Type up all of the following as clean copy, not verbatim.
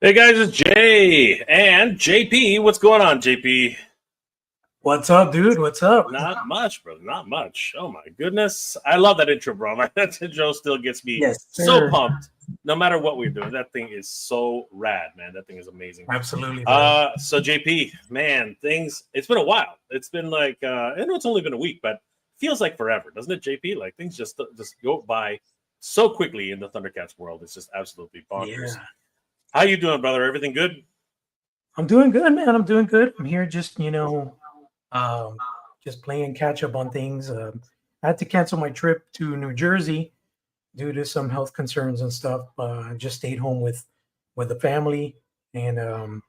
Hey guys, it's Jay and JP. What's going on, JP? What's up, dude? What's up? Not much, brother. Not much. Oh my goodness. I love that intro, bro. That intro still gets me Yes, so sir. pumped. No matter what we're doing, that thing is so rad, man. That thing is amazing. Absolutely, bro. So JP, man, it's been a while. It's been like I know it's only been a week, but feels like forever, doesn't it, JP? Like things just go by so quickly in the Thundercats world. It's just absolutely bonkers. Yeah. How you doing, brother? Everything good? I'm doing good, man. I'm doing good. I'm here just, um, just playing catch up on things. I had to cancel my trip to New Jersey due to some health concerns and stuff. I just stayed home with the family and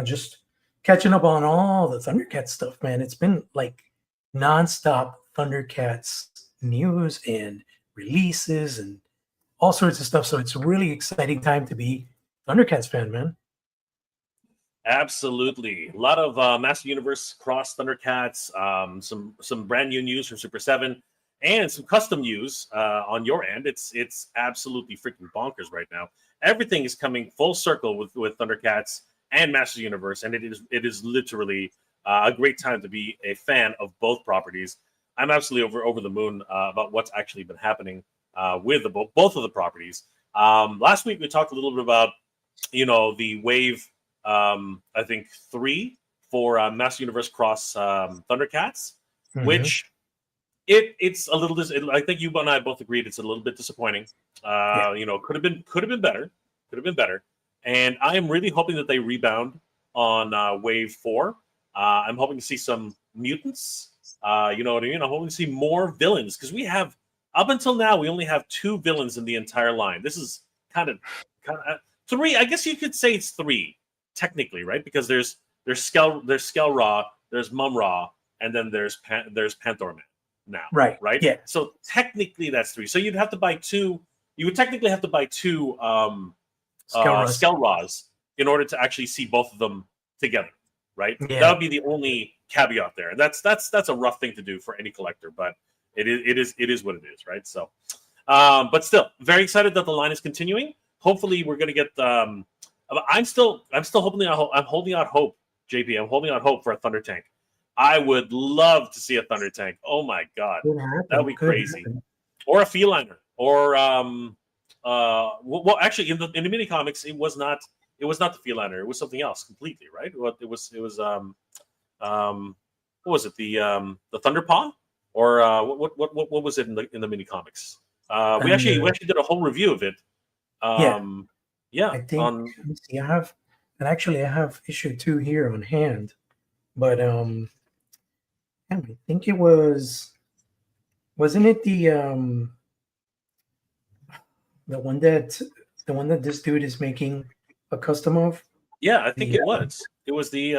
just catching up on all the Thundercats stuff, man. It's been like nonstop Thundercats news and releases and all sorts of stuff. So it's a really exciting time to be Thundercats fan, man. Absolutely, a lot of Master Universe cross Thundercats, some brand new news from Super 7, and some custom news on your end. It's absolutely freaking bonkers right now. Everything is coming full circle with Thundercats and Master Universe, and it is literally a great time to be a fan of both properties. I'm absolutely over the moon about what's actually been happening with both of the properties. Last week we talked a little bit about the Wave. I think 3 for Master Universe Cross Thundercats, which it's a little. I think you and I both agreed it's a little bit disappointing. Yeah. Could have been better. Could have been better. And I am really hoping that they rebound on Wave 4. I'm hoping to see some mutants. You know what I mean? I'm hoping to see more villains because we have up until now we only have 2 villains in the entire line. This is kind of 3. I guess you could say it's 3. Technically, right? Because there's Skel-Ra, there's Mumm-Ra, and then there's Panther Man now. Right. Yeah. So technically that's 3. So you'd have to buy 2. You would technically have to buy 2 Skel-Ras in order to actually see both of them together, right? Yeah. That would be the only caveat there. That's a rough thing to do for any collector, but it is what it is, right? So, but still, very excited that the line is continuing. Hopefully, we're going to get. I'm still hoping. I'm holding out hope, JP. I'm holding out hope for a Thunder Tank. I would love to see a Thunder Tank. Oh my god, that would be crazy. Or a Feliner, or well, actually, in the mini comics, it was not the Feliner. It was something else completely, right? It was what was it? The Thunderpaw, or what was it in the mini comics? We actually did a whole review of it. Yeah, I think. Let me see. I have issue 2 here on hand, but I think it wasn't it the one that this dude is making a custom of? Yeah, I think it was. It was the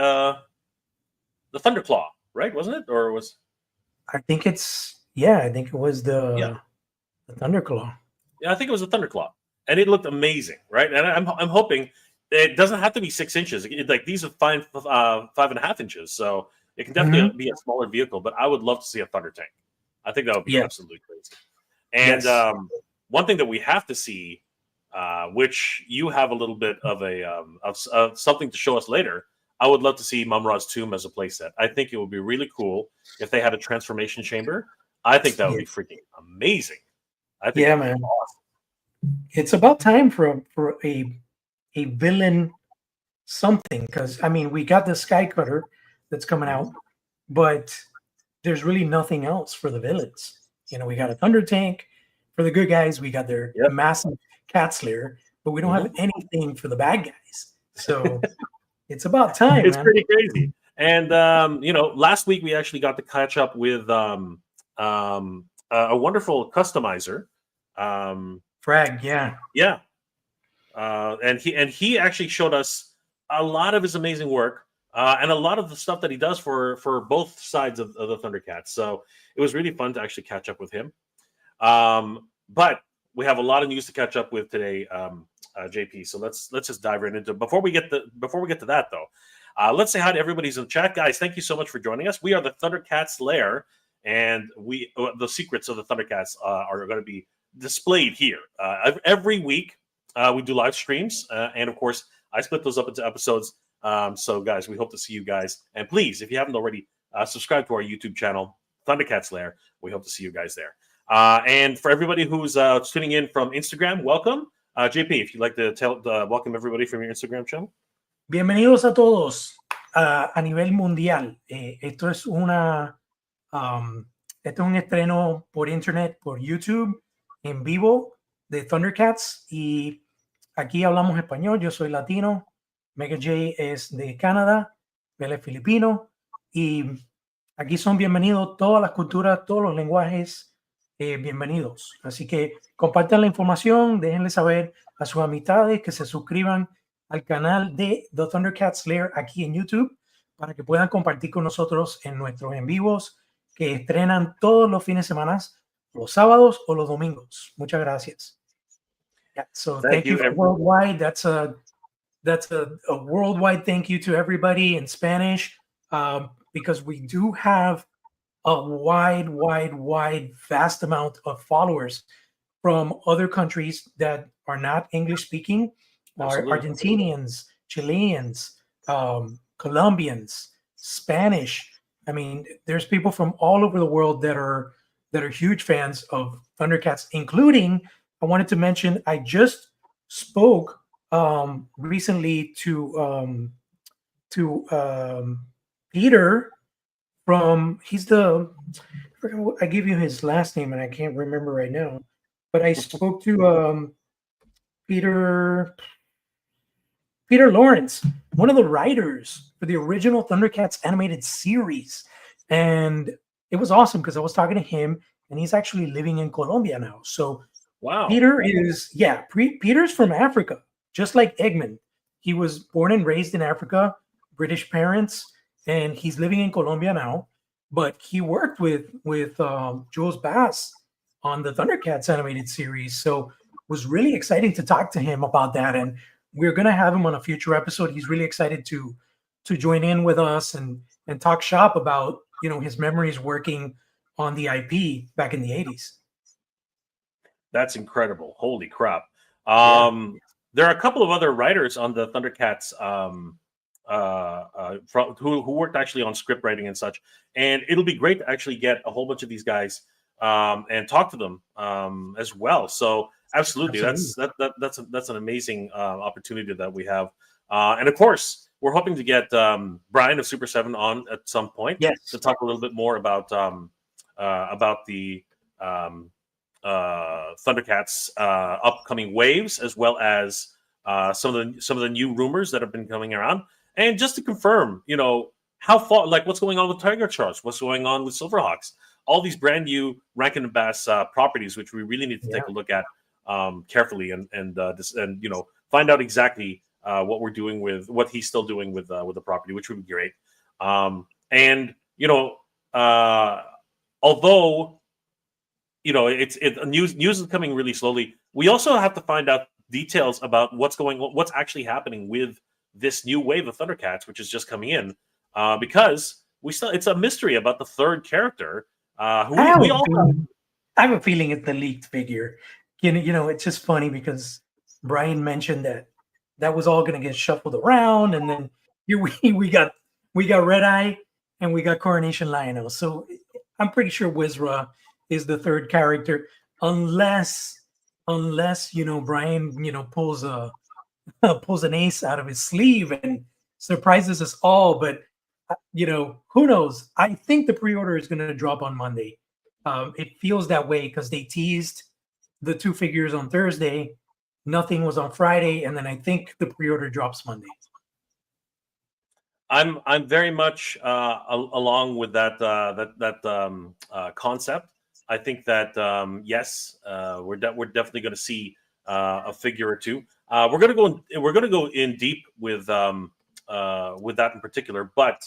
Thunderclaw, right? Wasn't it? Or was? I think it's I think it was the Thunderclaw. Yeah, I think it was the Thunderclaw. And it looked amazing, right? And I'm hoping it doesn't have to be 6 inches. Like these are 5.5 inches, so it can definitely be a smaller vehicle. But I would love to see a Thunder Tank. I think that would be absolutely crazy. And one thing that we have to see, which you have a little bit of of something to show us later. I would love to see Mumm-Ra's tomb as a playset. I think it would be really cool if they had a transformation chamber. I think that would be freaking amazing. I think man. Awesome. It's about time for a villain something, because I mean we got the Sky Cutter that's coming out, but there's really nothing else for the villains. We got a Thunder Tank for the good guys, we got their massive Cat Slayer, but we don't have anything for the bad guys. So it's about time. It's pretty crazy. And last week we actually got to catch up with a wonderful customizer. Frag, yeah. And he actually showed us a lot of his amazing work and a lot of the stuff that he does for both sides of the Thundercats. So it was really fun to actually catch up with him. But we have a lot of news to catch up with today, JP. So let's just dive right into it. Before we get to that though, let's say hi to everybody who's in the chat, guys. Thank you so much for joining us. We are the Thundercats Lair, and the secrets of the Thundercats are going to be displayed here every week. We do live streams, and of course I split those up into episodes. So, guys, we hope to see you guys. And please, if you haven't already, subscribe to our YouTube channel, Thundercats Lair. We hope to see you guys there. And for everybody who's tuning in from Instagram, welcome. JP, if you'd like to welcome everybody from your Instagram channel. Bienvenidos a todos a nivel mundial. Esto es un estreno por internet, por YouTube, en vivo de Thundercats. Y aquí hablamos español. Yo soy latino. Mega J es de Canadá. Él es filipino. Y aquí son bienvenidos todas las culturas, todos los lenguajes. Bienvenidos. Así que compartan la información, déjenle saber a sus amistades que se suscriban al canal de The Thundercats Lair aquí en YouTube para que puedan compartir con nosotros en nuestros en vivos que estrenan todos los fines de semana, los sábados o los domingos. Muchas gracias. Yeah, so thank you for worldwide. That's a worldwide thank you to everybody in Spanish because we do have a wide, vast amount of followers from other countries that are not English speaking, are Argentinians, Chileans, Colombians, Spanish. I mean, there's people from all over the world that are huge fans of Thundercats, including, I wanted to mention, I just spoke recently to Peter. I give you his last name and I can't remember right now, but I spoke to Peter Lawrence, one of the writers for the original Thundercats animated series. And it was awesome because I was talking to him and he's actually living in Colombia now. So wow, Peter's from Africa, just like Eggman. He was born and raised in Africa, British parents, and he's living in Colombia now, but he worked with Jules Bass on the Thundercats animated series. So it was really exciting to talk to him about that. And we're going to have him on a future episode. He's really excited to join in with us and talk shop about, his memories working on the IP back in the 80s. That's incredible. Holy crap. There are a couple of other writers on the Thundercats who worked actually on script writing and such, and it'll be great to actually get a whole bunch of these guys and talk to them as well. So absolutely. that's an amazing opportunity that we have, and of course we're hoping to get Brian of Super 7 on at some point, to talk a little bit more about the Thundercats upcoming waves, as well as some of the new rumors that have been coming around. And just to confirm, how far, like what's going on with Tiger Charts, what's going on with Silverhawks, all these brand new Rankin and Bass properties, which we really need to take a look at carefully and find out exactly what we're doing with what he's still doing with the property, which would be great. Although news is coming really slowly, we also have to find out details about what's actually happening with this new wave of Thundercats, which is just coming in, because it's a mystery about the third character. I have a feeling it's the leaked figure. It's just funny because Brian mentioned that was all going to get shuffled around, and then here we got Red Eye and we got Coronation Lion-O. So I'm pretty sure Mumm-Ra is the third character, unless Brian pulls an ace out of his sleeve and surprises us all. But who knows? I think the pre-order is going to drop on Monday. It feels that way because they teased the two figures on Thursday. Nothing was on Friday, and then I think the pre-order drops Monday. I'm very much along with that concept. I think that yes, we're definitely going to see a figure or two. We're going to go in deep with that in particular. But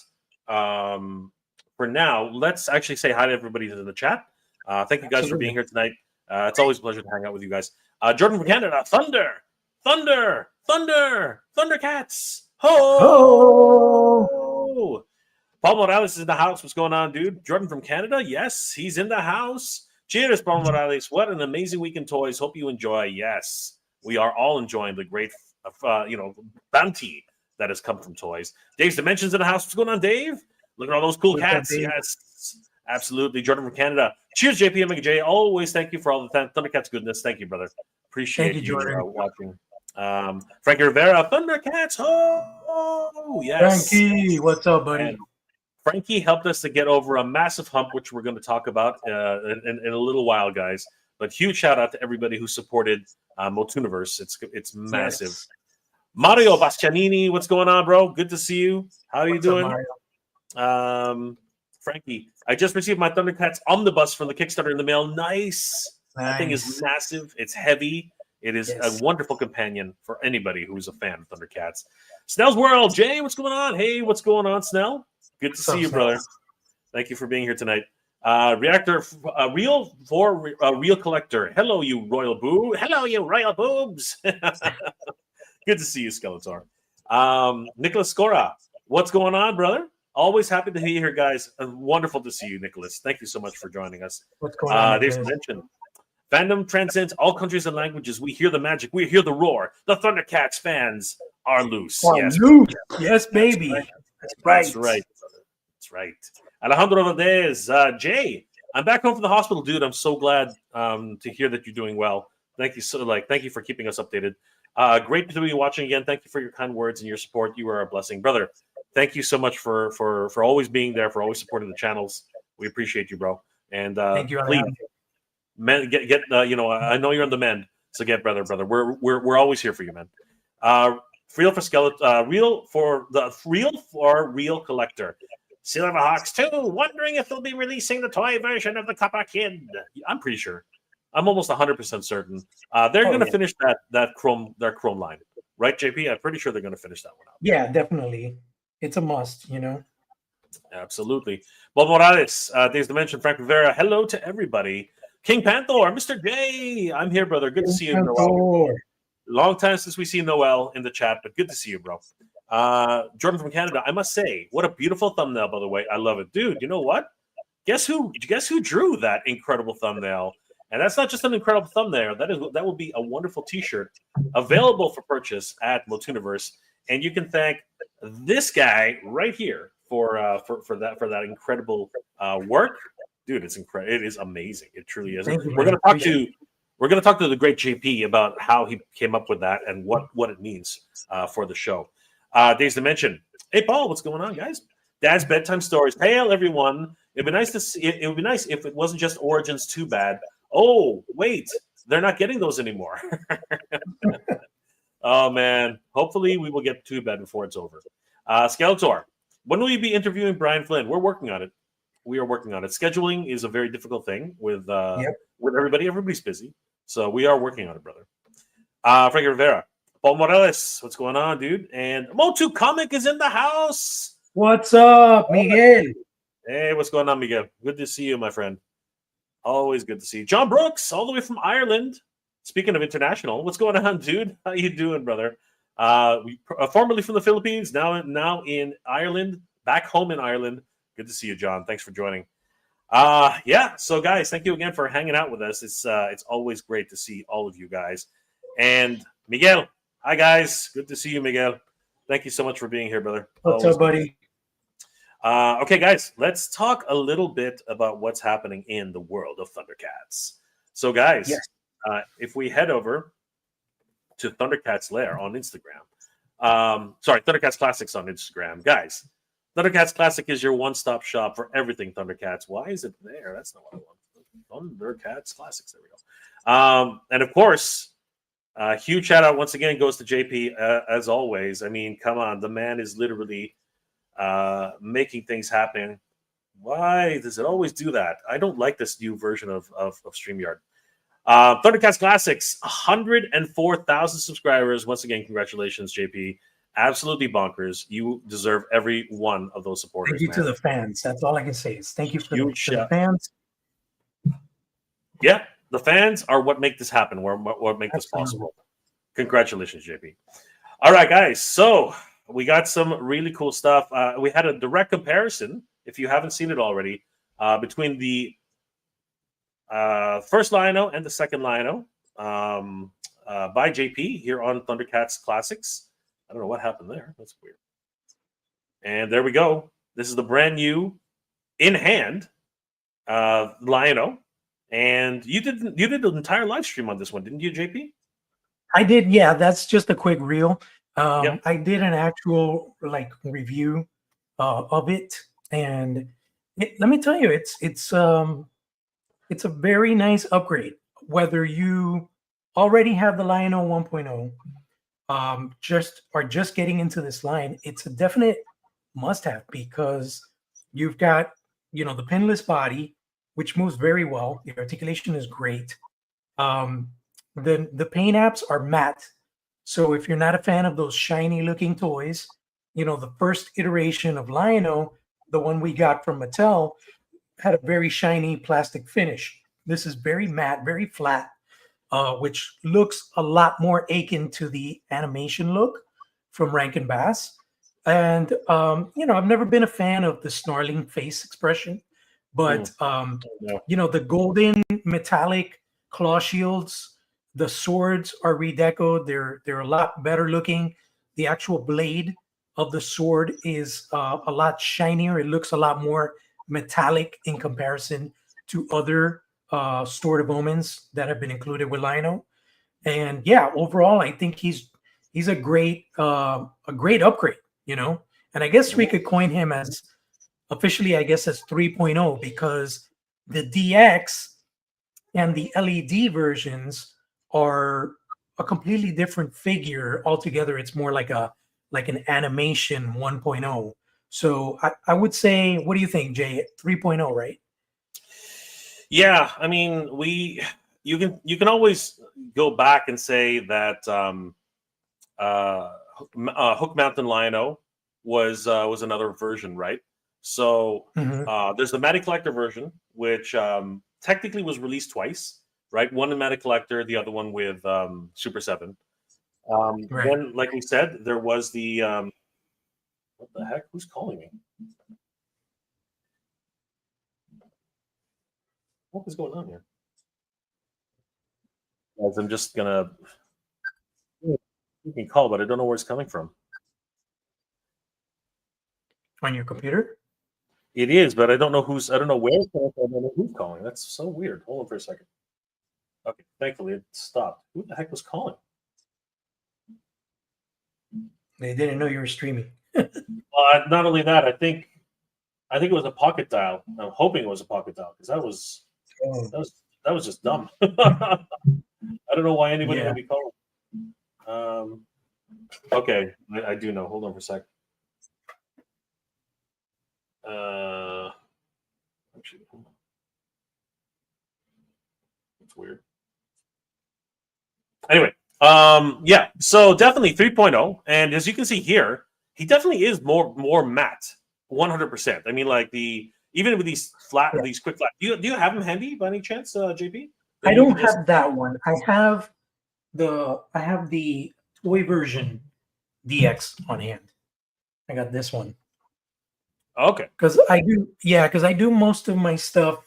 for now, let's actually say hi to everybody in the chat. Thank you guys for being here tonight. It's always a pleasure to hang out with you guys. Jordan from Canada, Thundercats, ho! Paul Morales is in the house. What's going on, dude? Jordan from Canada, yes, he's in the house. Cheers, Paul Morales. What an amazing week in toys. Hope you enjoy. Yes, we are all enjoying the great bounty that has come from toys. Dave's Dimensions in the house. What's going on, Dave? Look at all those cool What's cats. up, Dave? Yes, absolutely. Jordan from Canada. Cheers, JP and Mega J. Always thank you for all the Thundercats goodness. Thank you, brother. Appreciate Thank you, Jordan. watching. Frankie Rivera, Thundercats. Oh, yes. Frankie, what's up, buddy? And Frankie helped us to get over a massive hump, which we're going to talk about in a little while, guys. But huge shout out to everybody who supported MOTUNIVERSE. It's massive. Yes. Mario Bastianini, what's going on, bro? Good to see you. How are you What's up, doing? Mario? Frankie, I just received my Thundercats omnibus from the Kickstarter in the mail. Nice. That thing is massive. It's heavy. It is a wonderful companion for anybody who's a fan of Thundercats. Snell's World, Jay, what's going on? Hey, what's going on, Snell? Good to see you, brother. Thank you for being here tonight. Reactor, real collector. Hello, you royal boo. Hello, you royal boobs. Good to see you, Skeletor. Nicholas Scora, what's going on, brother? Always happy to be here, guys. Wonderful to see you, Nicholas. Thank you so much for joining us. What's going on? There's mention. Fandom transcends all countries and languages. We hear the magic. We hear the roar. The Thundercats fans are loose. Yes, baby. That's right. That's right. Alejandro Valdez, Jay, I'm back home from the hospital, dude. I'm so glad to hear that you're doing well. Thank you thank you for keeping us updated. Great to be watching again. Thank you for your kind words and your support. You are a blessing, brother. Thank you so much for always being there, for always supporting the channels. We appreciate you, bro. And thank you, please, man, get I know you're on the mend, so get brother. We're always here for you, man. Real for skeleton, real for real collector. Silverhawks 2, wondering if they'll be releasing the toy version of the Copper Kid. I'm pretty sure. I'm almost 100% certain. They're going to finish their Chrome line, right, JP? I'm pretty sure they're going to finish that one out. Yeah, definitely. It's a must, Absolutely. Bob Morales, Dave's Dimension, Frank Rivera. Hello to everybody. King Panther, Mr. J. I'm here, brother. Good to see you, Noel. Long time since we see Noel in the chat, but good to see you, bro. Jordan from Canada. I must say, what a beautiful thumbnail, by the way. I love it, dude. You know what? Guess who drew that incredible thumbnail? And that's not just an incredible thumbnail. That will be a wonderful T-shirt available for purchase at MOTUNIVERSE, and you can thank this guy right here for that incredible work, dude. It's incredible. It is amazing. It truly is. We're gonna talk to the great JP about how he came up with that and what it means for the show. Days to mention. Hey, Paul, what's going on, guys? Dad's bedtime stories. Hail, everyone. It'd be nice to see. It would be nice if it wasn't just Origins. Too bad. Oh, wait, they're not getting those anymore. Oh man. Hopefully, we will get Too Bad before it's over. Skeletor, when will you be interviewing Brian Flynn? We're working on it. We are working on it. Scheduling is a very difficult thing with everybody. Everybody's busy, so we are working on it, brother. Frankie Rivera. Paul Morales, what's going on, dude? And MOTU Comic is in the house. What's up, Miguel? Hey, what's going on, Miguel? Good to see you, my friend. Always good to see you. John Brooks, all the way from Ireland. Speaking of international, what's going on, dude? How you doing, brother? Formerly from the Philippines, now in Ireland, back home in Ireland. Good to see you, John. Thanks for joining. So guys, thank you again for hanging out with us. It's always great to see all of you guys. And Miguel. Hi, guys. Good to see you, Miguel. Thank you so much for being here, brother. What's up, buddy? Okay, guys, let's talk a little bit about what's happening in the world of Thundercats. So, guys, if we head over to Thundercats Lair on Instagram, Thundercats Classics on Instagram, guys, Thundercats Classic is your one-stop shop for everything Thundercats. Why is it there? That's not what I want. Thundercats Classics. There we go. And of course, huge shout out once again goes to JP as always. I mean, come on, the man is literally making things happen. Why does it always do that? I don't like this new version of StreamYard. Thundercats Classics, 104,000 subscribers. Once again, congratulations, JP. Absolutely bonkers. You deserve every one of those supporters. Thank you to the fans. That's all I can say is thank you for the fans. Yeah. The fans are what make this happen, what make this possible. Congratulations, JP. All right, guys. So we got some really cool stuff. We had a direct comparison, if you haven't seen it already, between the first Lion-O and the second Lion-O. by JP here on Thundercats Classics. I don't know what happened there. That's weird. And there we go. This is the brand new in hand Lion-O. And you did an entire live stream on this one, didn't you, JP? I did, yeah. That's just a quick reel. Yep. I did an actual review of it, and let me tell you, it's a very nice upgrade. Whether you already have the Lion-O 1.0, just getting into this line, it's a definite must-have because you've got the pinless body, which moves very well. The articulation is great. The paint apps are matte, so if you're not a fan of those shiny looking toys, the first iteration of Lion-O, the one we got from Mattel, had a very shiny plastic finish. This is very matte, very flat, which looks a lot more akin to the animation look from Rankin Bass. And I've never been a fan of the snarling face expression, but the golden metallic claw shields, the swords are redecoed. They're a lot better looking. The actual blade of the sword is a lot shinier. It looks a lot more metallic in comparison to other Sword of Omens that have been included with Lion-O. And yeah, overall, I think he's a great upgrade. And I guess we could coin him as officially, I guess, as 3.0 because the DX and the LED versions are a completely different figure altogether. It's more like an animation 1.0. So I would say, what do you think, Jay? 3.0, right? Yeah, I mean, you can always go back and say that Hook Mountain Lion-O was another version, right? So there's the Matty Collector version, which technically was released twice, right? One in Matty Collector, the other one with Super 7. Right. Then, like we said, there was the what the heck? Who's calling me? What is going on here? Guys, I'm just gonna you can call, but I don't know where it's coming from. On your computer? It is, but I don't know where it's coming from. I don't know who's calling. That's so weird. Hold on for a second. Okay, thankfully it stopped. Who the heck was calling? They didn't know you were streaming. Not only that, I think it was a pocket dial. I'm hoping it was a pocket dial because that was just dumb. I don't know why anybody would be calling. Okay, I do know. Hold on for a second. Actually, it's weird. Anyway, yeah. So definitely 3.0, and as you can see here, he definitely is more matte, 100%. I mean, like even with these quick flat. Do you have them handy by any chance, JP? I don't have that one. I have the toy version DX on hand. I got this one. Okay. Because I do most of my stuff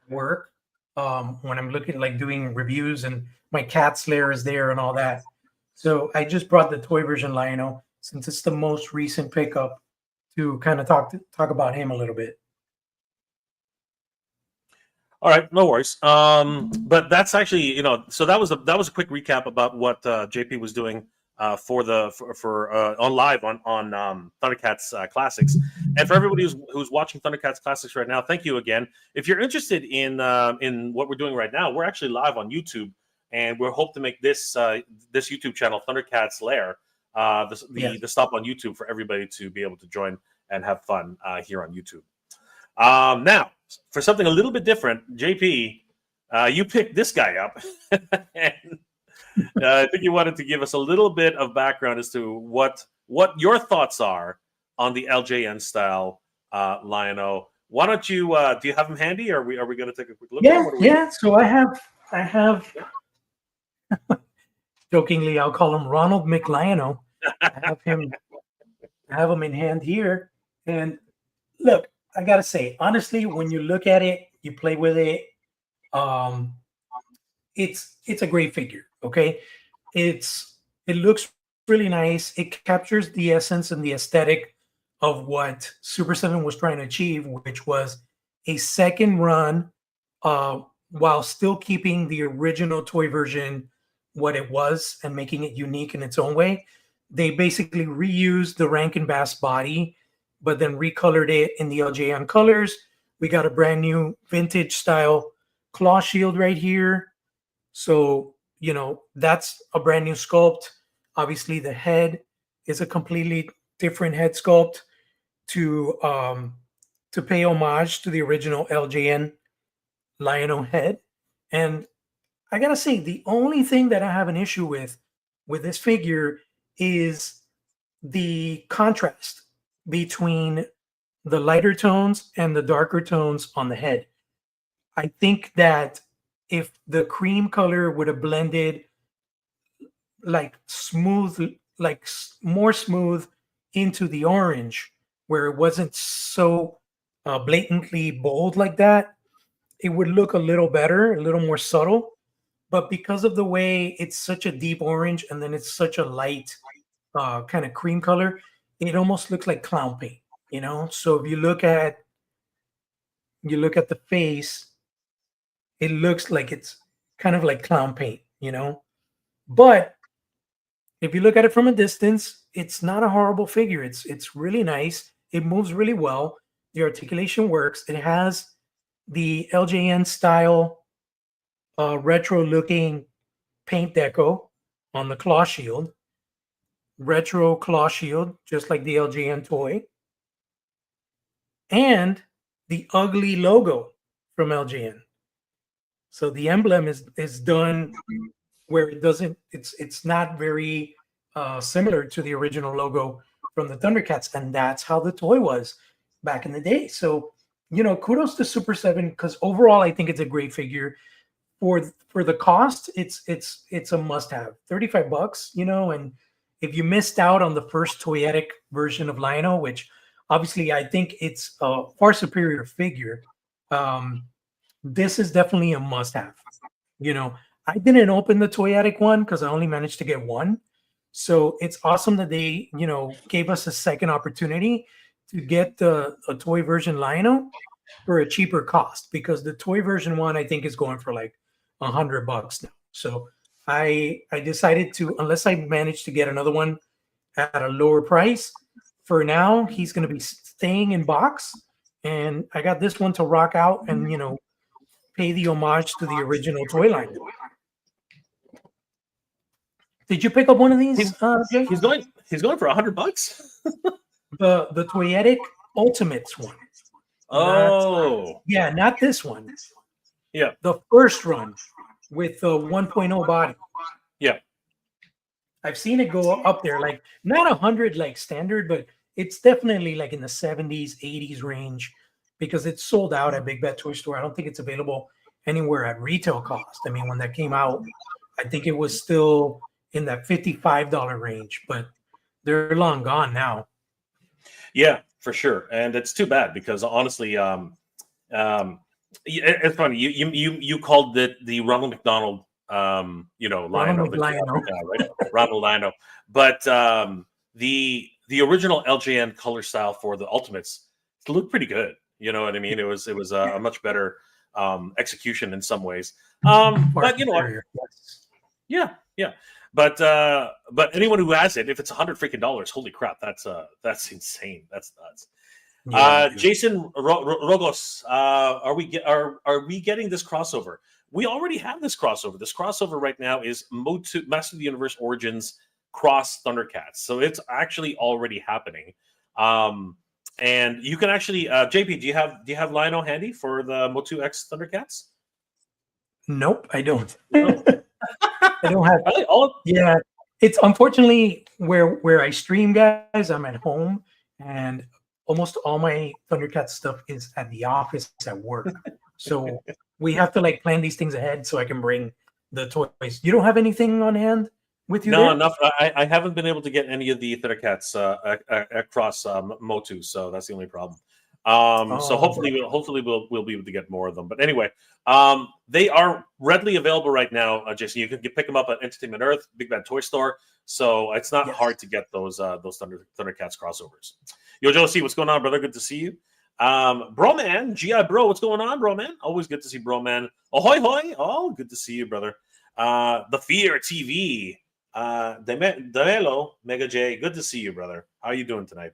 work when I'm looking doing reviews, and my cat slayer is there and all that. So I just brought the toy version Lion-O since it's the most recent pickup to kind of talk about him a little bit. All right, no worries. But that's actually, so that was a quick recap about what JP was doing for on live on Thundercats Classics. And for everybody who's watching Thundercats Classics right now, thank you again. If you're interested in what we're doing right now, we're actually live on YouTube, and we hope to make this YouTube channel Thundercats Lair the stop on YouTube for everybody to be able to join and have fun here on YouTube. Now, for something a little bit different, JP, you picked this guy up, and I think you wanted to give us a little bit of background as to what your thoughts are on the LJN style Lion-O. Why don't you? Do you have them handy? Or are we going to take a quick look? Yeah. So I have. Jokingly, I'll call him Ronald McLion-O. I have him in hand here, and look. I gotta say, honestly, when you look at it, you play with it, it's a great figure. Okay, it looks really nice. It captures the essence and the aesthetic of what Super 7 was trying to achieve, which was a second run while still keeping the original toy version what it was and making it unique in its own way. They basically reused the Rankin Bass body, but then recolored it in the LJN colors. We got a brand new vintage style claw shield right here. So, that's a brand new sculpt. Obviously, the head is a completely different head sculpt to pay homage to the original LJN Lion-O head. And I gotta say, the only thing that I have an issue with this figure is the contrast between the lighter tones and the darker tones on the head. I think that if the cream color would have blended like smooth, more smooth into the orange, where it wasn't so blatantly bold like that, it would look a little better, a little more subtle. But because of the way it's such a deep orange and then it's such a light kind of cream color, it almost looks like clown paint, So if you look at the face, it looks like it's kind of like clown paint, But if you look at it from a distance, it's not a horrible figure. It's really nice. It moves really well. The articulation works. It has the LJN style retro looking paint deco on the claw shield. Retro claw shield, just like the LJN toy. And the ugly logo from LJN. So the emblem is done where it's not very similar to the original logo from the Thundercats, and that's how the toy was back in the day. So, kudos to Super 7, because overall I think it's a great figure. For the cost, it's a must-have. $35, and if you missed out on the first toyetic version of Lion-O, which obviously I think it's a far superior figure, this is definitely a must-have. I didn't open the toyetic one because I only managed to get one. So it's awesome that they, gave us a second opportunity to get a toy version Lion-O for a cheaper cost, because the toy version one I think is going for like $100 now. So I decided to, unless I manage to get another one at a lower price, for now he's going to be staying in box, and I got this one to rock out and pay the homage to the original toy line. Did you pick up one of these? He's going for $100. The toyetic Ultimates one. Oh, not this one. Yeah, the first run with the 1.0 body. Yeah, I've seen it go up there, like not 100 like standard, but it's definitely like in the 70s, 80s range, because it's sold out at Big Bad Toy Store. I don't think it's available anywhere at retail cost. I mean, when that came out, I think it was still in that $55 range, but they're long gone now. Yeah, for sure. And it's too bad, because honestly, it's funny. You called it the Ronald McDonald, Lion-O, right? Ronald Lion-O. But the original LJN color style for the Ultimates looked pretty good. You know what I mean? It was a much better execution in some ways. But yeah. But anyone who has it, if it's $100 holy crap, that's insane. That's nuts. Jason Rogos, are we getting this crossover? We already have this crossover. This crossover right now is MOTU, Master of the Universe Origins cross Thundercats. So it's actually already happening. And you can actually, JP, do you have Lion-O handy for the MOTU X Thundercats? Nope, I don't. I don't have. All yeah, it's unfortunately where I stream, guys. I'm at home, and almost all my Thundercats stuff is at the office at work. So we have to like plan these things ahead so I can bring the toys. You don't have anything on hand with you? No, enough. I haven't been able to get any of the Thundercats across MOTU, so that's the only problem. So hopefully we'll be able to get more of them. But anyway, they are readily available right now, Jason. You can pick them up at Entertainment Earth, Big Bad Toy Store. So it's not hard to get those Thundercats crossovers. Yo, Josie, what's going on, brother? Good to see you. Bro man, GI Bro, what's going on, bro man? Always good to see bro man. Ahoy hoy! Oh, good to see you, brother. The Fear TV. Demelo, Mega J, good to see you, brother. How are you doing tonight?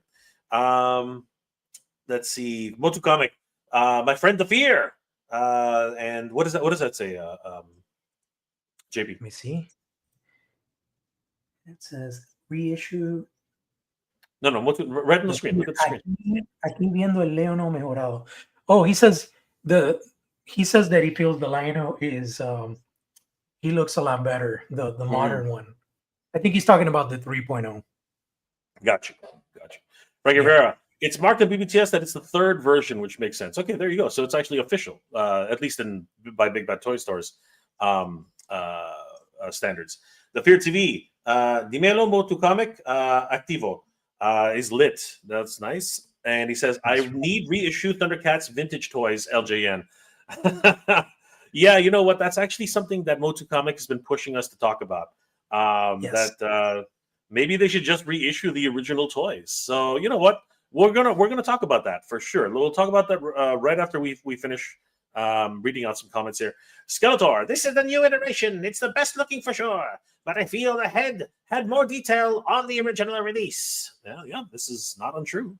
Let's see. MOTU Comic. My friend The Fear. And what does that say? JP. Let me see. It says reissue. No, right on the screen. Look at the screen. Aquí viendo el Lion-O mejorado. Oh, he says that he feels the Lion-O is he looks a lot better, the modern one. I think he's talking about the 3.0. Gotcha. Frank Rivera. It's marked at BBTS that it's the third version, which makes sense. Okay, there you go. So it's actually official, at least by Big Bad Toy Stores standards. The Fear TV. Dimelo MOTU Comic Activo is lit. That's nice. And he says, I need reissue Thundercats vintage toys, LJN. Yeah, you know what? That's actually something that MOTU Comic has been pushing us to talk about. That maybe they should just reissue the original toys. So you know what? We're gonna talk about that for sure. We'll talk about that right after we finish reading out some comments here. Skeletor, this is the new iteration. It's the best looking for sure, but I feel the head had more detail on the original release. Yeah, this is not untrue.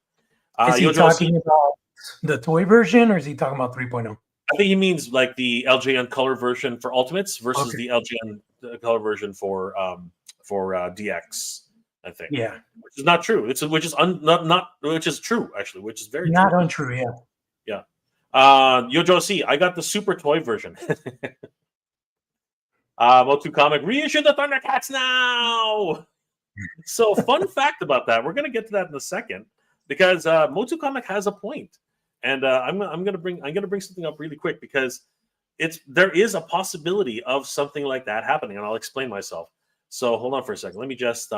Is he talking about the toy version, or is he talking about 3.0? I think he means like the LJN color version for Ultimates versus the LJN color version for DX. I think. Yeah, which is not true. Which is true actually, which is very not untrue. Yeah. Yojo C, I got the super toy version. MOTU Comic reissue the Thundercats now. So fun fact about that, we're gonna get to that in a second because MOTU Comic has a point, and I'm gonna bring something up really quick because there is a possibility of something like that happening, and I'll explain myself. So hold on for a second. Let me just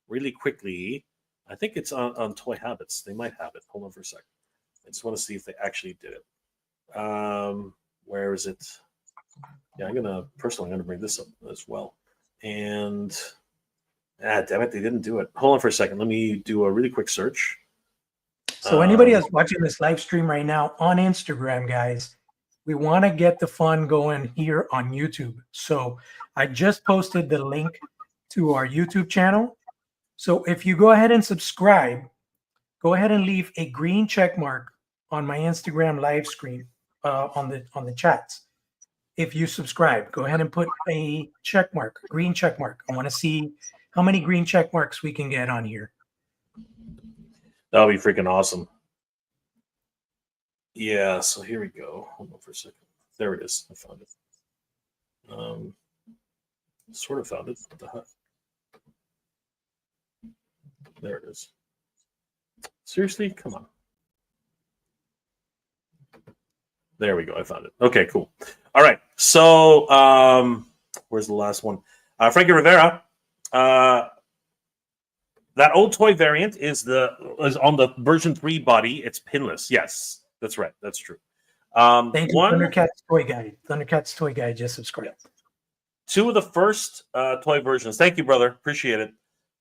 really quickly. I think it's on Toy Habits. They might have it. Hold on for a second. I just want to see if they actually did it. Where is it? Yeah, I'm gonna bring this up as well. And damn it, they didn't do it. Hold on for a second. Let me do a really quick search. So anybody that's watching this live stream right now on Instagram, guys, we want to get the fun going here on YouTube. So I just posted the link to our YouTube channel. So if you go ahead and subscribe, go ahead and leave a green check mark on my Instagram live screen on the chats. If you subscribe, go ahead and put a check mark, green check mark. I want to see how many green check marks we can get on here. That'll be freaking awesome. Yeah, so here we go. Hold on for a second. There it is. I found it. Sort of found it. What the heck? There it is. Seriously? Come on. There we go. I found it. Okay, cool. All right. So, where's the last one? Frankie Rivera. That old toy variant is on the version 3 body. It's pinless. Yes, that's right. That's true. Thank you, Thundercats Toy Guy. Thundercats Toy Guy just subscribed. Yeah. 2 of the first toy versions. Thank you, brother. Appreciate it.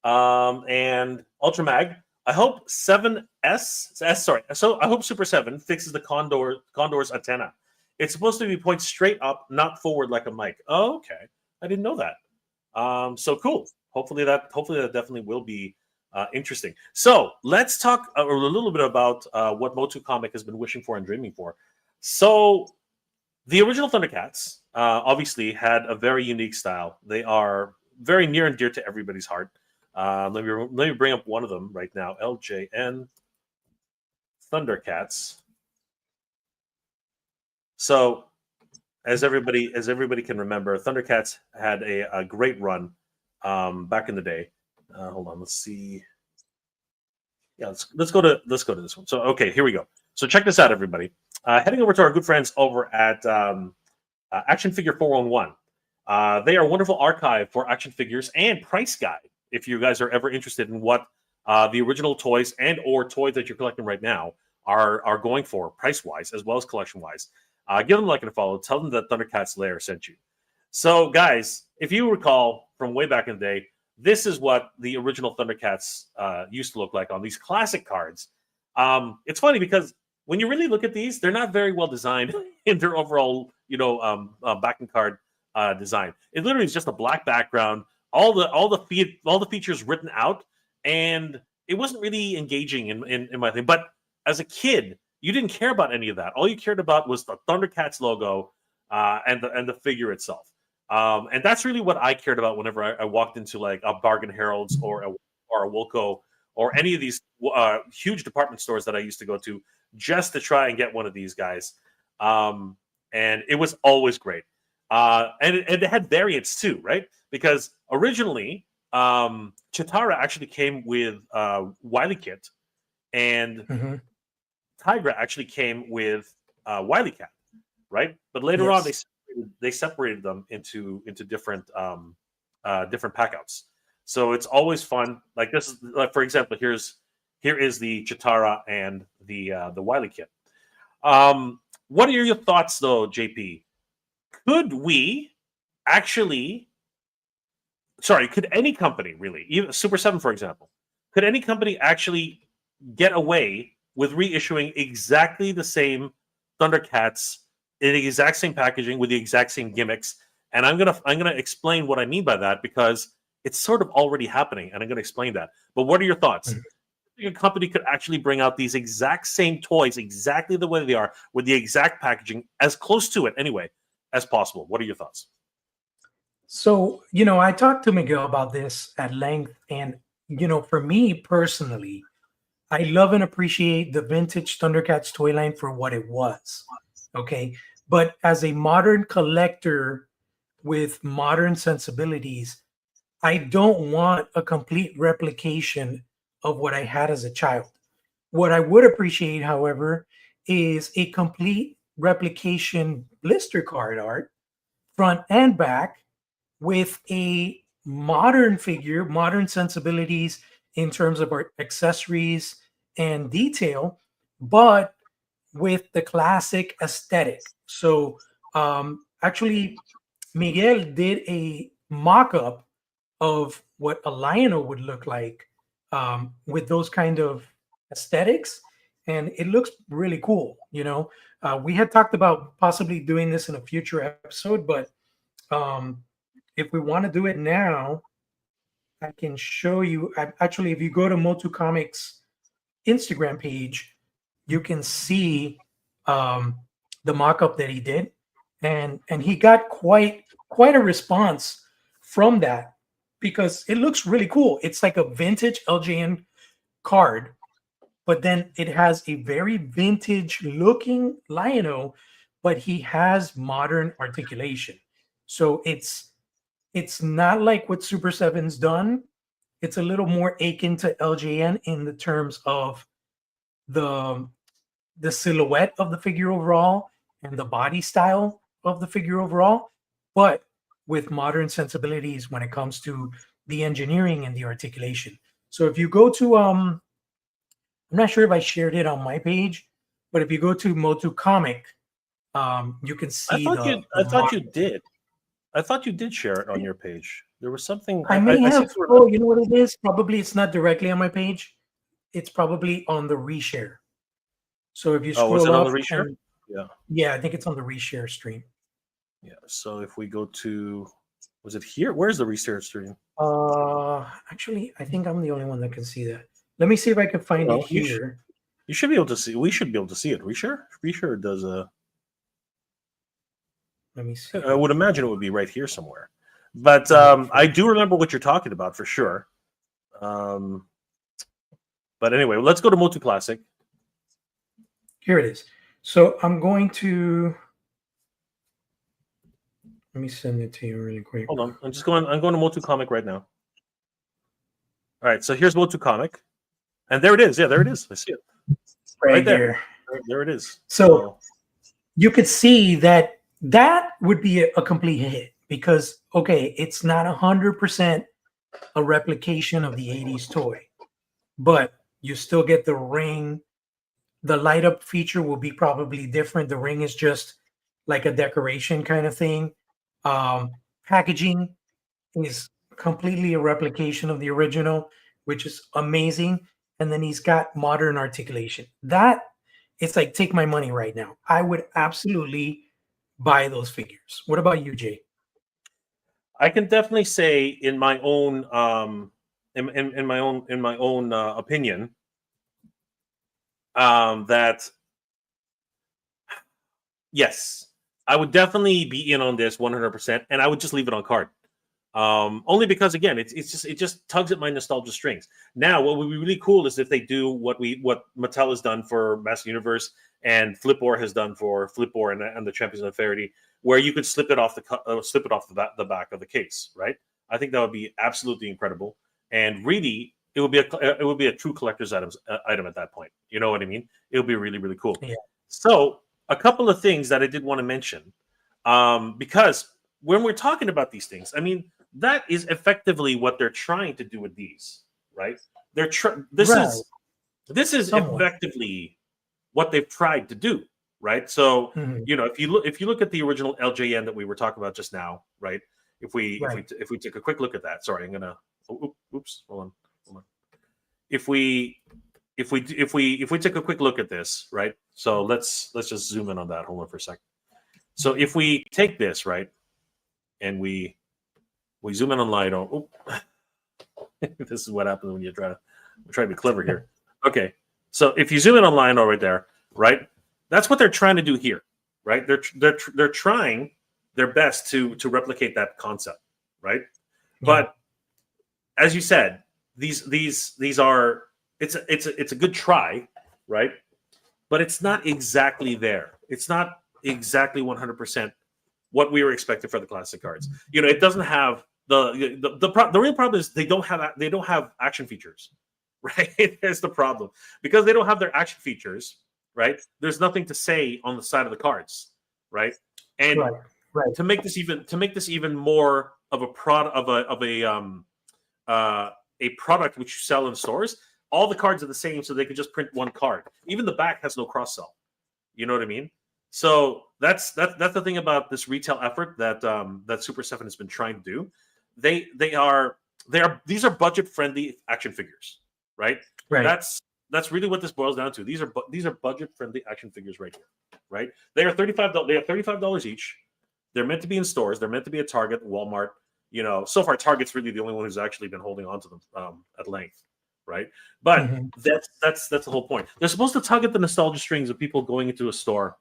And Ultramag. I hope 7S. Sorry. So I hope Super 7 fixes the Condor's antenna. It's supposed to be point straight up, not forward like a mic. Oh, okay. I didn't know that. So cool. Hopefully that definitely will be interesting. So let's talk a little bit about what MOTU Comic has been wishing for and dreaming for. So the original Thundercats obviously had a very unique style. They are very near and dear to everybody's heart. Let me bring up one of them right now. LJN Thundercats. So as everybody can remember, Thundercats had a great run back in the day. Hold on, let's see. Yeah, let's go to this one. So okay, here we go. So check this out, everybody. Heading over to our good friends over at Action Figure 411. They are a wonderful archive for action figures and price guide. If you guys are ever interested in what the original toys and or toys that you're collecting right now are going for price wise as well as collection wise, give them a like and a follow. Tell them that Thundercats Lair sent you. So, guys, if you recall from way back in the day, this is what the original Thundercats used to look like on these classic cards. It's funny because when you really look at these, they're not very well designed in their overall, backing card design. It literally is just a black background, all the features written out, and it wasn't really engaging in my thing. But as a kid, you didn't care about any of that. All you cared about was the Thundercats logo and the figure itself. And that's really what I cared about whenever I walked into like a Bargain Heralds or a Wilco or any of these huge department stores that I used to go to just to try and get one of these guys. And it was always great. And it had variants too, right? Because originally, Chitara actually came with Wily Kit, and Tigra actually came with Wily Cat, right? But later on, they separated them into different different packouts. So it's always fun. Like this is, like, for example, here is the Chitara and the Wily Kit. What are your thoughts, though, JP? Could any company, really, even Super 7, for example, could any company actually get away with reissuing exactly the same Thundercats in the exact same packaging with the exact same gimmicks? And I'm gonna explain what I mean by that, because it's sort of already happening, and I'm gonna explain that. But what are your thoughts? A company could actually bring out these exact same toys exactly the way they are with the exact packaging, as close to it anyway as possible. What are your thoughts? So, I talked to Miguel about this at length, and for me personally, I love and appreciate the vintage Thundercats toy line for what it was. Okay. But as a modern collector with modern sensibilities, I don't want a complete replication of what I had as a child. What I would appreciate, however, is a complete replication blister card art, front and back, with a modern figure, modern sensibilities in terms of our accessories and detail, but with the classic aesthetic. So actually, Miguel did a mock-up of what a Lion-O would look like with those kind of aesthetics, and it looks really cool. We had talked about possibly doing this in a future episode, but if we want to do it now, I can show you. Actually, if you go to MOTU Comics Instagram page, you can see the mock-up that he did, and he got quite a response from that, because it looks really cool. It's like a vintage LJN card, but then it has a very vintage looking Lion-O, but he has modern articulation. So it's not like what Super 7's done. It's a little more akin to LJN in the terms of the silhouette of the figure overall and the body style of the figure overall, but with modern sensibilities when it comes to the engineering and the articulation. So if you go to I'm not sure if I shared it on my page, but if you go to MOTU Comic, you can see. I thought you did. I thought you did share it on your page. There was something. I may have. Oh, you know what it is? Probably it's not directly on my page. It's probably on the reshare. So if you scroll was it up, on the reshare? Yeah, I think it's on the reshare stream. Yeah. So if we go to, was it here? Where's the reshare stream? Actually, I think I'm the only one that can see that. Let me see if I can find it here. You should be able to see. We should be able to see it. Reshare does a. Let me see. I would imagine it would be right here somewhere. But I do remember what you're talking about for sure. But anyway, let's go to MOTU Classic. Here it is. So I'm going to. Let me send it to you really quick. Hold on. I'm going to MOTU Comic right now. All right. So here's MOTU Comic. And there it is. Yeah, there it is. I see it. Right there. There it is. So you could see that would be a complete hit, because, okay, it's not 100% a replication of the 80s toy, but you still get the ring, The light up feature will be probably different. The ring is just like a decoration kind of thing. Packaging is completely a replication of the original, which is amazing. And then he's got modern articulation. That it's like take my money right now. I would absolutely buy those figures. What about you, Jay? I can definitely say in my own in my own opinion that yes, I would definitely be in on this 100%, and I would just leave it on card. Only because again, it just tugs at my nostalgia strings. Now, what would be really cool is if they do what Mattel has done for Master Universe and Flipboard has done for Flipboard and the Champions of Authority, where you could slip it off the back of the case, right? I think that would be absolutely incredible, and really, it would be a true collector's item at that point. You know what I mean? It would be really, really cool. Yeah. So, a couple of things that I did want to mention, because when we're talking about these things, I mean, that is effectively what they're trying to do with these, right? This is Somewhat. effectively what they've tried to do, right? So Mhm. you know, if you look at the original LJN that we were talking about just now, right? If we take a quick look at that, sorry, I'm gonna oops, hold on. If we take a quick look at this, right? So let's just zoom in on that. Hold on for a second. So if we take this, right, and we zoom in on Lion-O. This is what happens when you try to be clever here. Okay, so if you zoom in on Lion-O right there, right, that's what they're trying to do here, right? They're trying their best to replicate that concept, right? Yeah. But as you said, these are it's a good try, right? But it's not exactly there. It's not exactly 100% what we were expecting for the classic cards. You know, it doesn't have the real problem is they don't have action features, right? There's the problem because they don't have their action features, right? There's nothing to say on the side of the cards, right? And Right. to make this even more of a product which you sell in stores, all the cards are the same, so they can just print one card. Even the back has no cross sell. You know what I mean? So that's the thing about this retail effort that Super 7 has been trying to do. These are budget friendly action figures, right? Right. That's really what this boils down to. These are budget friendly action figures right here, right? They are $35. They have $35 each. They're meant to be in stores. They're meant to be at Target, Walmart. You know, so far Target's really the only one who's actually been holding on to them at length, right? But that's the whole point. They're supposed to tug at the nostalgia strings of people going into a store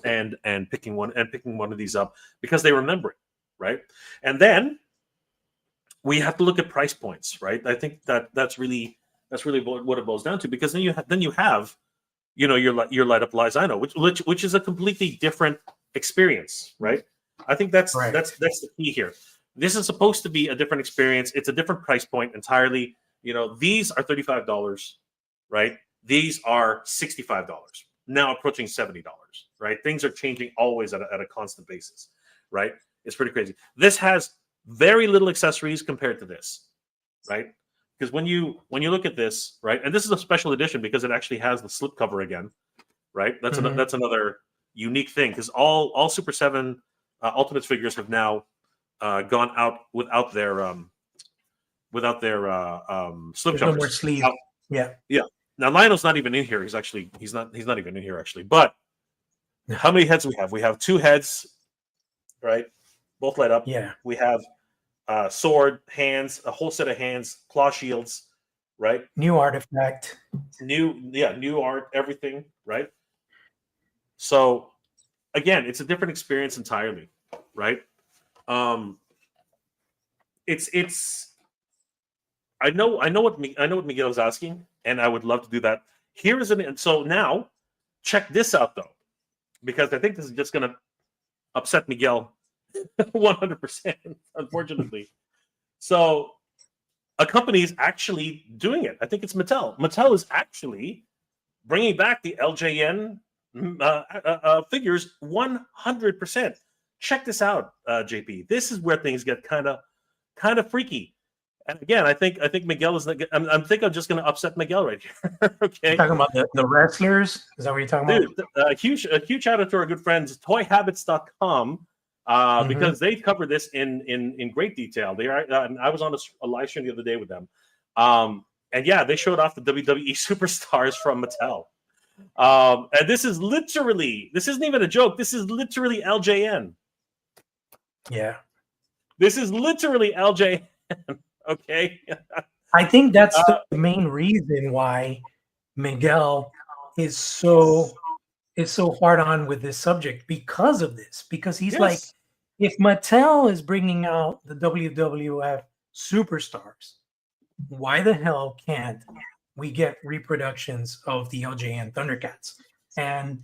and picking one of these up because they remember it, right? And then we have to look at price points, right? I think that's really what it boils down to, because then you have you know your light up Lion-O, which is a completely different experience, right? I think that's the key here. This is supposed to be a different experience. It's a different price point entirely. You know, these are $35, right? These are $65, now approaching $70, right? Things are changing always at a constant basis, right? It's pretty crazy. This has very little accessories compared to this, right? Because when you look at this, right, and this is a special edition because it actually has the slipcover again, right? That's another unique thing, because all Super 7 Ultimates figures have now gone out without their slip There's covers. no more sleeve. Yeah. Now Lionel's not even in here. He's not even in here actually. But how many heads do we have? We have 2 heads, right? Both light up. Yeah. We have sword, hands, a whole set of hands, claw shields, right? New artifact. New art, everything, right? So again, it's a different experience entirely, right? It's I know what Miguel's asking, and I would love to do that. Here is so now check this out though, because I think this is just gonna upset Miguel 100%, unfortunately. So a company is actually doing it. I think it's Mattel. Mattel is actually bringing back the LJN figures 100%. Check this out, JP. This is where things get kind of freaky. And again, I think Miguel is. I'm just going to upset Miguel right here. Okay, You're talking about the wrestlers? Is that what you're talking dude. about? A huge shout out to our good friends ToyHabits.com because they covered this in great detail. They are. And I was on a live stream the other day with them, and yeah, they showed off the WWE superstars from Mattel. And this isn't even a joke. This is literally LJN. Yeah. This is literally LJN. Okay. I think that's the main reason why Miguel is so hard on with this subject because of this. Because he's like, if Mattel is bringing out the WWF superstars, why the hell can't we get reproductions of the LJN Thundercats? And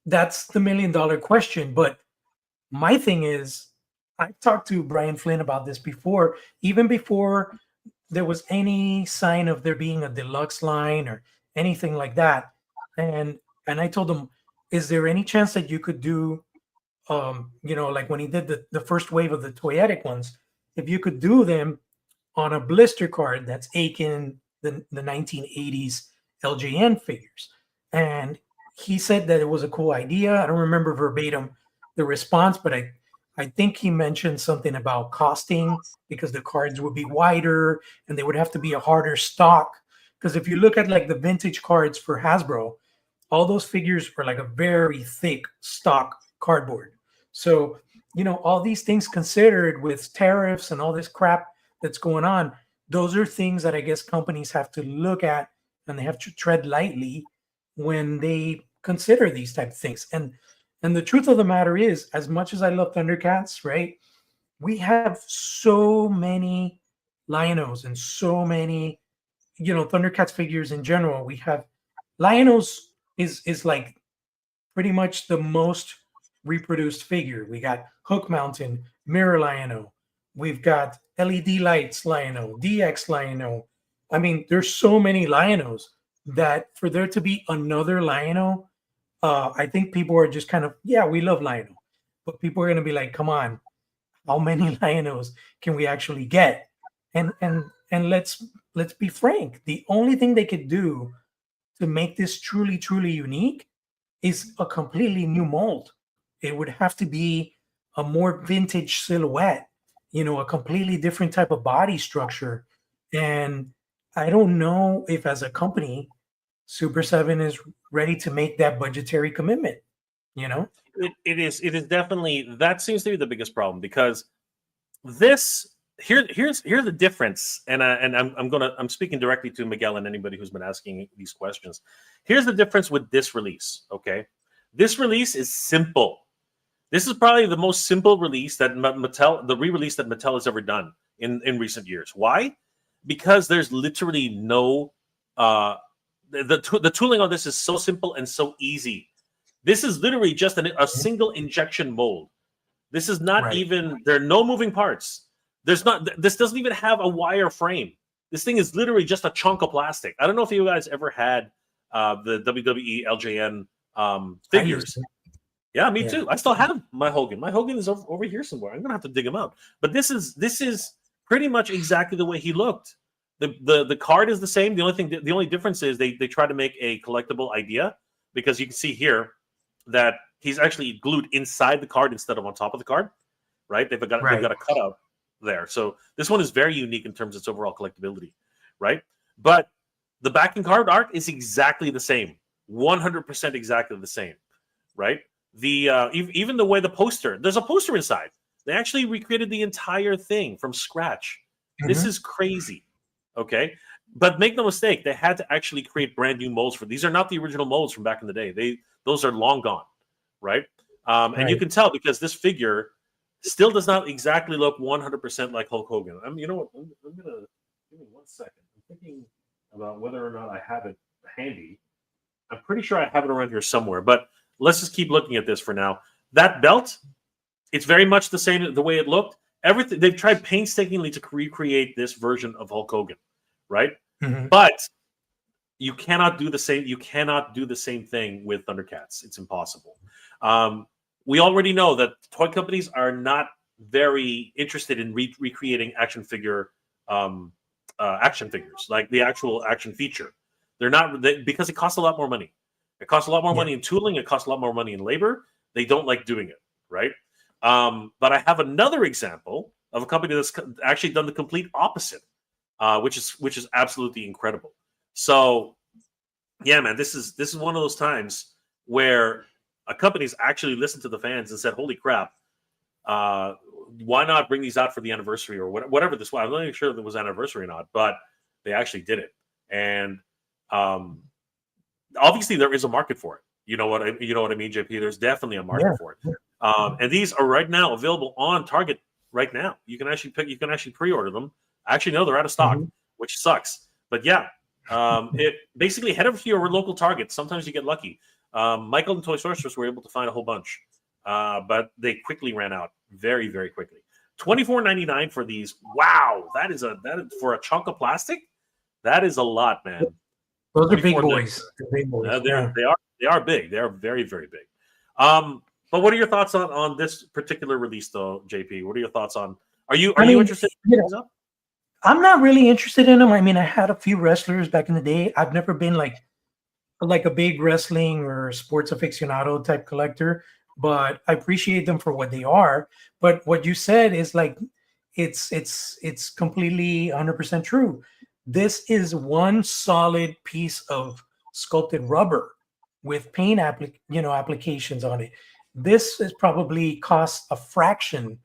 that's the $1 million question. But my thing is, I talked to Brian Flynn about this before, even before there was any sign of there being a deluxe line or anything like that. And I told him, is there any chance that you could do, like when he did the first wave of the toyetic ones, if you could do them on a blister card that's Aiken, the 1980s LJN figures. And he said that it was a cool idea. I don't remember verbatim the response, but I think he mentioned something about costing because the cards would be wider and they would have to be a harder stock. Because if you look at like the vintage cards for Hasbro, all those figures are like a very thick stock cardboard. So, all these things considered with tariffs and all this crap that's going on, those are things that I guess companies have to look at and they have to tread lightly when they consider these type of things. And the truth of the matter is, as much as I love Thundercats, right? We have so many Lion-Os and so many, Thundercats figures in general. We have Lion-Os is like pretty much the most reproduced figure. We got Hook Mountain, Mirror Lion-O. We've got LED Lights Lion-O, DX Lion-O. I mean, there's so many Lion-Os that for there to be another Lion-O, I think people are just kind of, yeah, we love Lion-O, but people are going to be like, come on, how many Lion-Os can we actually get? And let's be frank, the only thing they could do to make this truly, truly unique is a completely new mold. It would have to be a more vintage silhouette, a completely different type of body structure. And I don't know if as a company, Super 7 is ready to make that budgetary commitment, It is definitely, that seems to be the biggest problem because here's the difference, and I'm speaking directly to Miguel and anybody who's been asking these questions. Here's the difference with this release, okay? This release is simple. This is probably the most simple release that the re-release that Mattel has ever done in recent years. Why? Because there's literally no the tooling on this is so simple and so easy. This is literally just a single injection mold. This is not even, there are no moving parts. This doesn't even have a wire frame. This thing is literally just a chunk of plastic. I don't know if you guys ever had the WWE LJN figures. Yeah, me too. I still have my Hogan. My Hogan is over here somewhere. I'm gonna have to dig him out. But this is pretty much exactly the way he looked. The card is the same. The only difference is they try to make a collectible idea, because you can see here that he's actually glued inside the card instead of on top of the card. Right? They've got a cutout there. So this one is very unique in terms of its overall collectability. Right? But the backing card art is exactly the same. 100% exactly the same. Right? The even the way the poster, there's a poster inside. They actually recreated the entire thing from scratch. This is crazy. Okay, but make no mistake, they had to actually create brand new molds for these. Are not the original molds from back in the day. Those are long gone, right? And you can tell because this figure still does not exactly look 100% like Hulk Hogan. You know what? I'm gonna give me 1 second. I'm thinking about whether or not I have it handy. I'm pretty sure I have it around here somewhere, but let's just keep looking at this for now. That belt, it's very much the same the way it looked. Everything they've tried painstakingly to recreate this version of Hulk Hogan, right? But you cannot do the same. You cannot do the same thing with Thundercats. It's impossible. We already know that toy companies are not very interested in recreating action figure action figures, like the actual action feature. They're not because it costs a lot more money. It costs a lot more money in tooling. It costs a lot more money in labor. They don't like doing it, right? But I have another example of a company that's actually done the complete opposite, which is absolutely incredible. So, yeah, man, this is one of those times where a company's actually listened to the fans and said, "Holy crap, why not bring these out for the anniversary or whatever this was?" I'm not even sure if it was anniversary or not, but they actually did it, and obviously there is a market for it. You know what I mean, JP? There's definitely a market for it. And these are right now available on Target right now. You can actually pre-order them. Actually, no, they're out of stock, which sucks. But yeah, it basically head over to your local Target. Sometimes you get lucky. Michael and Toy Sorceress were able to find a whole bunch, but they quickly ran out very, very quickly. $24.99 for these. Wow, that is for a chunk of plastic. That is a lot, man. Those are big boys. Big boys. They are big. They are very, very big. But what are your thoughts on this particular release, though, JP? What are your thoughts on? Are you interested? I'm not really interested in them. I mean, I had a few wrestlers back in the day. I've never been like a big wrestling or sports aficionado type collector, but I appreciate them for what they are. But what you said is like it's completely 100% true. This is one solid piece of sculpted rubber with paint applications on it. This is probably costs a fraction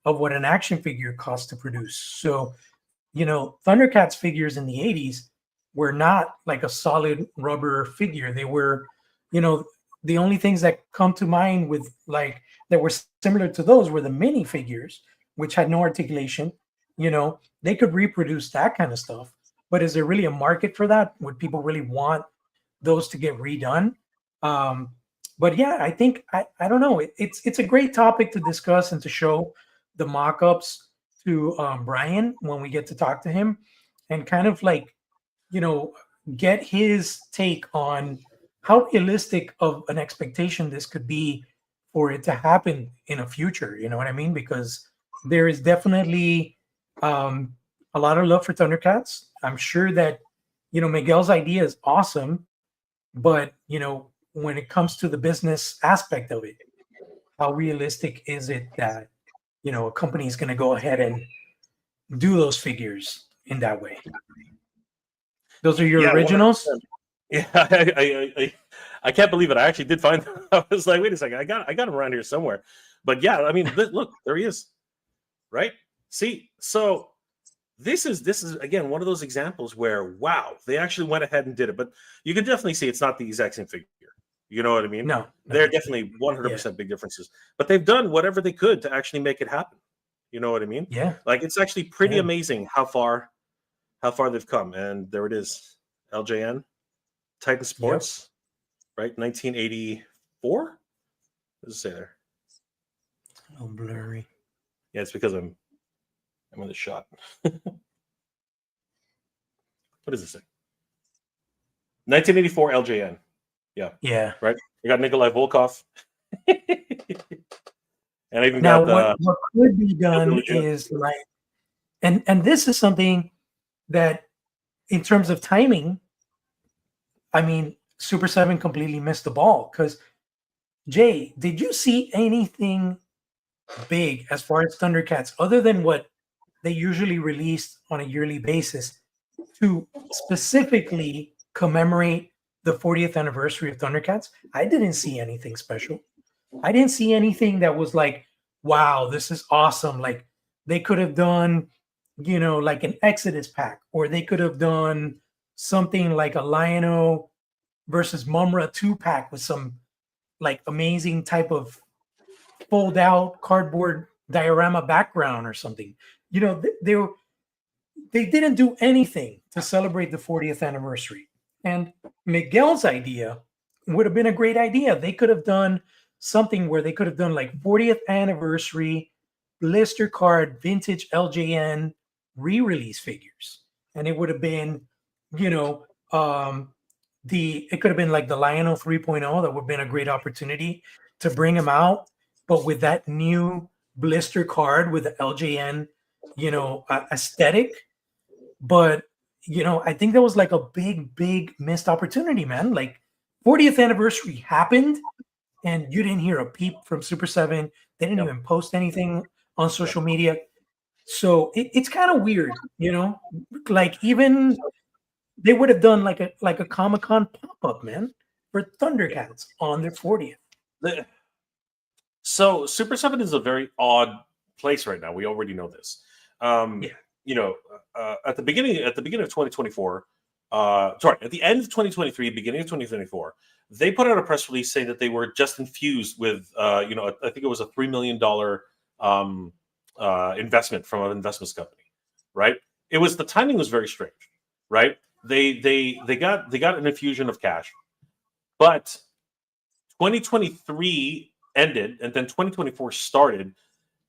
of what an action figure costs to produce. So, Thundercats figures in the 80s were not like a solid rubber figure. They were, the only things that come to mind with like that were similar to those were the mini figures, which had no articulation. They could reproduce that kind of stuff. But is there really a market for that? Would people really want those to get redone? But yeah, I think I don't know. It's a great topic to discuss and to show the mock-ups to Brian when we get to talk to him, and kind of like get his take on how realistic of an expectation this could be for it to happen in a future. You know what I mean? Because there is definitely a lot of love for Thundercats. I'm sure that Miguel's idea is awesome, but when it comes to the business aspect of it, how realistic is it that a company is going to go ahead and do those figures in that way? Those are your originals? 100%. Yeah, I can't believe it. I actually did find them. I was like, wait a second, I got him around here somewhere. But yeah, I mean, look, there he is. Right? See, so this is again one of those examples where wow, they actually went ahead and did it. But you can definitely see it's not the exact same figure. You know what I mean? No. They're definitely 100% big differences. But they've done whatever they could to actually make it happen. You know what I mean? Yeah. Like it's actually pretty amazing how far they've come. And there it is, LJN, Titan Sports, right? 1984. What does it say there? Oh, blurry. Yeah, it's because I'm in the shot. What does it say? 1984 LJN. Yeah. Right. We got Nikolai Volkov. And I even now got what could be done is like, and this is something that, in terms of timing, I mean, Super 7 completely missed the ball. Because Jay, did you see anything big as far as Thundercats other than what they usually release on a yearly basis to specifically commemorate the 40th anniversary of Thundercats? I didn't see anything special. I didn't see anything that was like, wow, this is awesome. Like they could have done, like an Exodus pack, or they could have done something like a Lion-O versus Mumm-Ra 2 pack with some like amazing type of fold out cardboard diorama background or something. They didn't do anything to celebrate the 40th anniversary. And Miguel's idea would have been a great idea. They could have done something where they could have done like 40th anniversary blister card vintage LJN re-release figures. And it would have been, it could have been like the Lion-O 3.0. That would have been a great opportunity to bring them out, but with that new blister card with the LJN, aesthetic. But I think that was like a big missed opportunity, man. Like 40th anniversary happened, and you didn't hear a peep from Super 7. They didn't even post anything on social media. So it's kind of weird, Like even they would have done like a Comic-Con pop-up, man, for Thundercats on their 40th. So Super 7 is a very odd place right now. We already know this. At the beginning of 2024, at the end of 2023, beginning of 2024, they put out a press release saying that they were just infused with, I think it was a $3 million investment from an investments company, right? The timing was very strange, right? They got an infusion of cash, but 2023 ended and then 2024 started,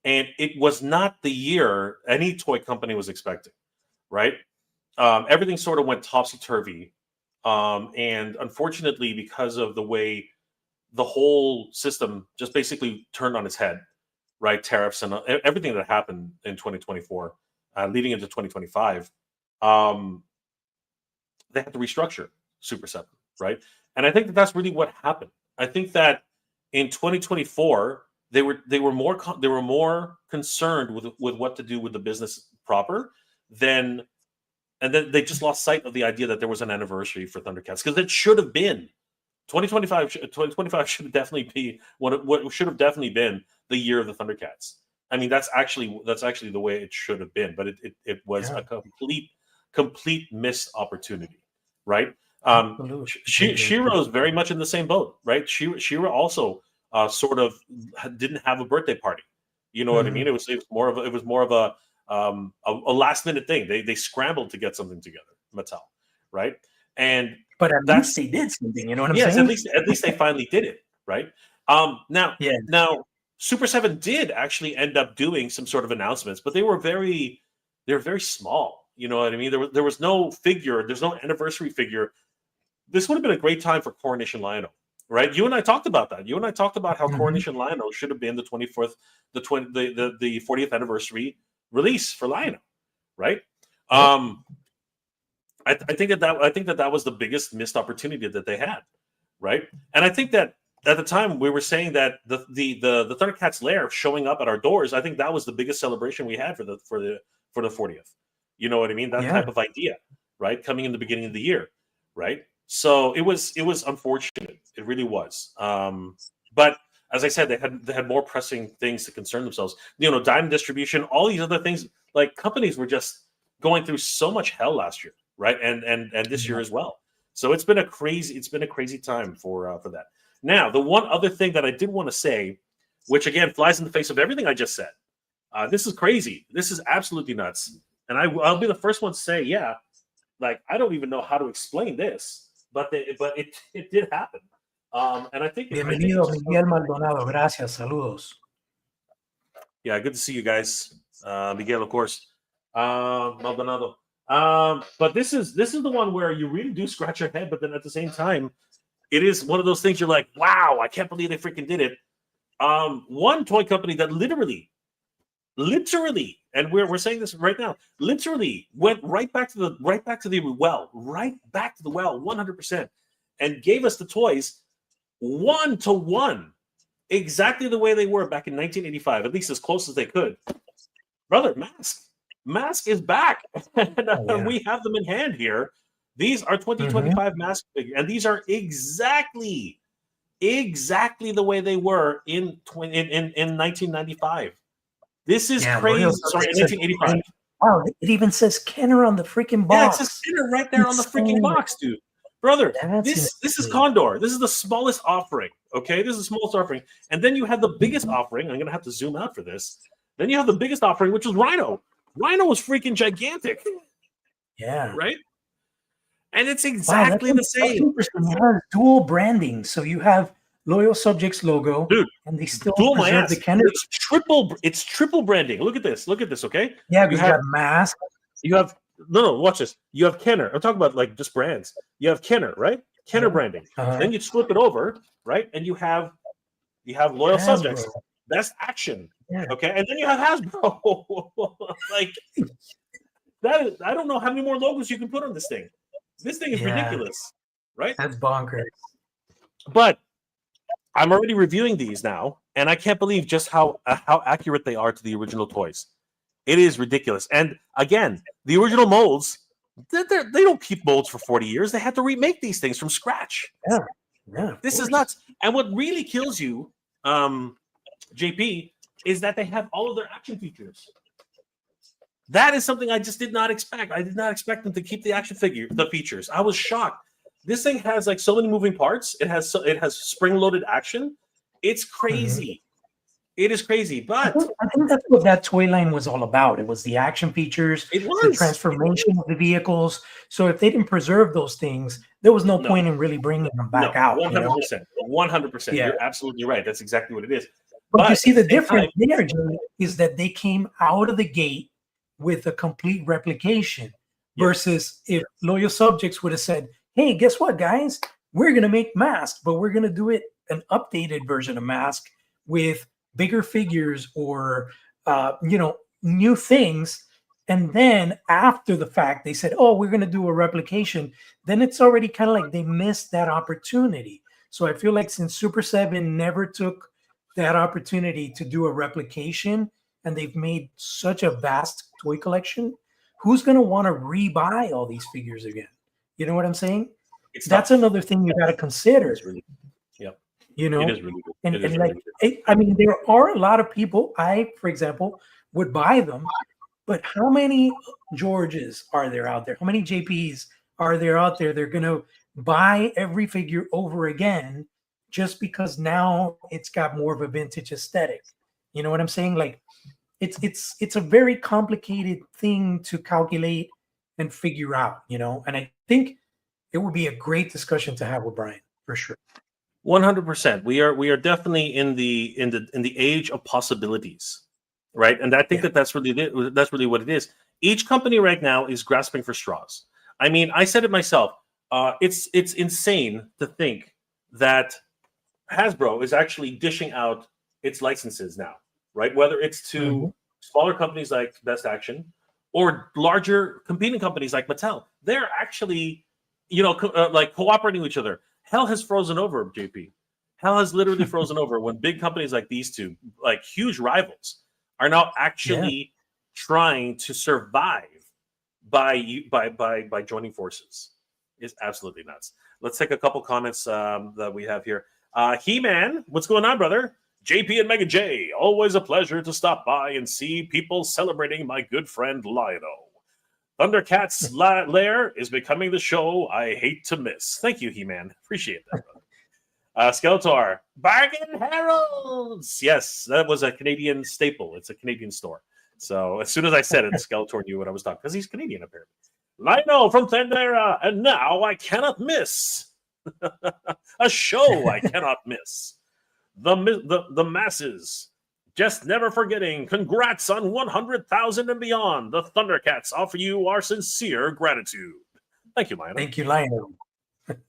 and it was not the year any toy company was expecting, right? Everything sort of went topsy-turvy. And unfortunately, because of the way the whole system just basically turned on its head, right? Tariffs and everything that happened in 2024, leading into 2025, they had to restructure Super 7, right? And I think that that's really what happened. I think that in 2024, they were more concerned with what to do with the business proper and then they just lost sight of the idea that there was an anniversary for Thundercats, because it should have been 2025. 2025 should definitely be what should have definitely been the year of the Thundercats. I mean, that's actually the way it should have been, but it was a complete missed opportunity, right? Shiro is very much in the same boat, right? Shiro also sort of didn't have a birthday party. You know what I mean? It was more of a last minute thing. They scrambled to get something together, Mattel, right? But at least they did something. You know what I'm saying? Yes, at least they finally did it, right? Now Super 7 did actually end up doing some sort of announcements, but they were very small. You know what I mean? There was no figure. There's no anniversary figure. This would have been a great time for Coronation Lion-O, right? You and I talked about that. You and I talked about how Coronation Lion-O should have been the 40th anniversary release for Lion-O, right? I think that was the biggest missed opportunity that they had, right? And I think that at the time we were saying that the Thundercats lair showing up at our doors, I think that was the biggest celebration we had for the 40th. You know what I mean? That type of idea, right? Coming in the beginning of the year, right? So it was unfortunate. It really was. But as I said, they had more pressing things to concern themselves. Diamond distribution, all these other things. Like, companies were just going through so much hell last year, right? And this year as well. So it's been a crazy time for that. Now, the one other thing that I did want to say, which again flies in the face of everything I just said, this is crazy. This is absolutely nuts. And I'll be the first one to say, yeah, like, I don't even know how to explain this, but it did happen. And I think Bienvenido, Miguel Maldonado. Gracias. Saludos. Yeah, good to see you guys. Miguel, of course. Maldonado. But this is the one where you really do scratch your head, but then at the same time, it is one of those things you're like, wow, I can't believe they freaking did it. One toy company that literally, and we're saying this right now, literally went right back to the well, 100%, and gave us the toys 1-to-1, exactly the way they were back in 1985, at least as close as they could. Brother, Mask is back, and we have them in hand here. These are 2025 Mask figures, and these are exactly the way they were in 1995. This is crazy. Sorry, in 1985. Wow, it even says Kenner on the freaking box. Yeah, it says Kenner right there on the freaking box, dude. Brother, this is Condor. This is the smallest offering. Okay, this is the smallest offering, and then you have the biggest offering. I'm gonna have to zoom out for this. Then you have the biggest offering, which is Rhino. Rhino was freaking gigantic. Yeah. Right? And it's exactly the same. You have dual branding. So you have Loyal Subjects logo. Dude, and they still preserve the Kenner. It's triple branding. Look at this, okay? Yeah, you have Mask. You have watch this. You have Kenner. I'm talking about like just brands. You have Kenner, right? Kenner branding. Then you flip it over, right? And you have Loyal Subjects. Best Action. Yeah. Okay, and then you have Hasbro. Like, I don't know how many more logos you can put on this thing. This thing is ridiculous, right? That's bonkers. But I'm already reviewing these now, and I can't believe just how accurate they are to the original toys. It is ridiculous. And again, the original molds, they don't keep molds for 40 years. They had to remake these things from scratch. Yeah. This is nuts. And what really kills you, JP, is that they have all of their action features. That is something I just did not expect. I did not expect them to keep the features. I was shocked. This thing has like so many moving parts. It has spring-loaded action. It's crazy. It is crazy. But I think that's what that toy line was all about. It was the action features, the transformation of the vehicles. So if they didn't preserve those things, there was no point in really bringing them back out. 100%. 100%. Yeah. You're absolutely right. That's exactly what it is. But you see the difference there, Jimmy, is that they came out of the gate with a complete replication versus if Loyal Subjects would have said, hey, guess what, guys? We're going to make Mask, but we're going to do it an updated version of Mask with bigger figures or, new things. And then after the fact, they said, oh, we're going to do a replication. Then it's already kind of like they missed that opportunity. So I feel like since Super 7 never took that opportunity to do a replication, and they've made such a vast toy collection, who's going to want to rebuy all these figures again? You know what I'm saying? That's another thing you got to consider. It is really good. You know, it is really good. And like, I mean, there are a lot of people. I, for example, would buy them, but how many Georges are there out there? How many JPs are there out there? They're going to buy every figure over again just because now it's got more of a vintage aesthetic. You know what I'm saying? Like, it's a very complicated thing to calculate and figure out, and I think it would be a great discussion to have with Brian for sure. 100%. We are definitely in the age of possibilities, right? And I think that's really what it is. Each company right now is grasping for straws. I mean, I said it myself. It's insane to think that Hasbro is actually dishing out its licenses now, right? Whether it's to smaller companies like Best Action or larger competing companies like Mattel, they're actually, like cooperating with each other. Hell has frozen over, JP. Hell has literally frozen over when big companies like these two, like huge rivals, are now actually trying to survive by joining forces. It's absolutely nuts. Let's take a couple comments that we have here. He-Man, what's going on, brother? JP and Mega J, always a pleasure to stop by and see people celebrating my good friend Lion-O. Thundercats Lair is becoming the show I hate to miss. Thank you, He-Man. Appreciate that, brother. Skeletor, Bargain Heralds. Yes, that was a Canadian staple. It's a Canadian store. So as soon as I said it, Skeletor knew what I was talking because he's Canadian, apparently. Lion-O from Thundera, and now I cannot miss a show I cannot miss. The masses. Just never forgetting. Congrats on 100,000 and beyond. The Thundercats offer you our sincere gratitude. Thank you, Lion-O. Thank you, Lion-O.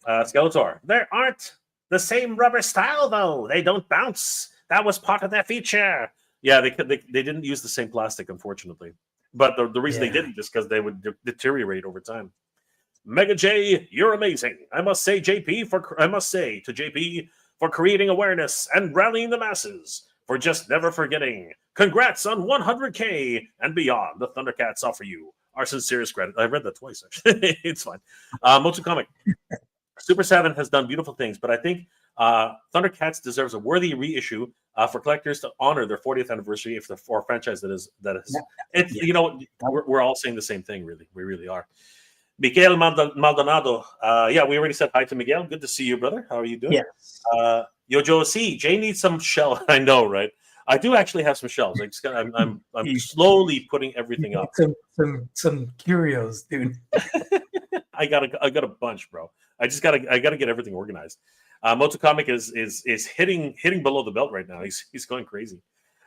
Skeletor. They aren't the same rubber style, though. They don't bounce. That was part of their feature. Yeah, they didn't use the same plastic, unfortunately. But the reason they didn't is because they would deteriorate over time. Mega J, you're amazing. I must say to JP for creating awareness and rallying the masses. For just never forgetting. Congrats on 100K and beyond. The Thundercats offer you our sincerest gratitude. I read that twice, actually. It's fine. MOTU Comic. Super 7 has done beautiful things, but I think Thundercats deserves a worthy reissue for collectors to honor their 40th anniversary for a franchise that is. We're all saying the same thing, really. We really are. Miguel Maldonado. We already said hi to Miguel. Good to see you, brother. How are you doing? Yeah. Yojo C. Jay needs some shell. I know, right? I do actually have some shells. I'm slowly putting everything up. Some curios, dude. I got a bunch, bro. I gotta get everything organized. MOTU Comic is hitting below the belt right now. He's going crazy.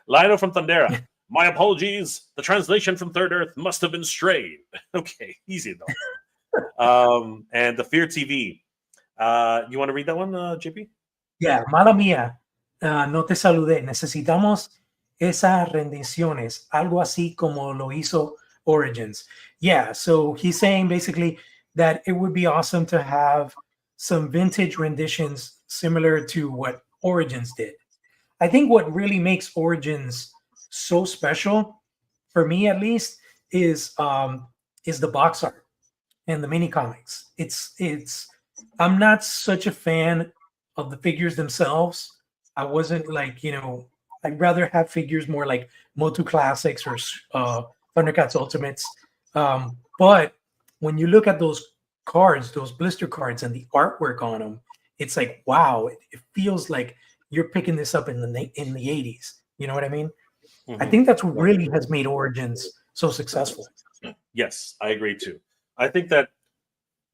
Lion-O from Thundera. My apologies. The translation from Third Earth must have been strayed. Okay, easy though. And the Fear TV. You want to read that one, JP? Yeah, mala mía. No te saludé. Necesitamos esas rendiciones. Algo así como lo hizo Origins. Yeah, so he's saying basically that it would be awesome to have some vintage renditions similar to what Origins did. I think what really makes Origins so special, for me at least, is the box art and the mini comics. It's I'm not such a fan of the figures themselves. I wasn't like, I'd rather have figures more like MOTU Classics or Thundercats Ultimates. But when you look at those cards, those blister cards, and the artwork on them, it's like, wow, it feels like you're picking this up in the 80s. You know what I mean? I think that's what really has made Origins so successful. Yes, I agree too. I think that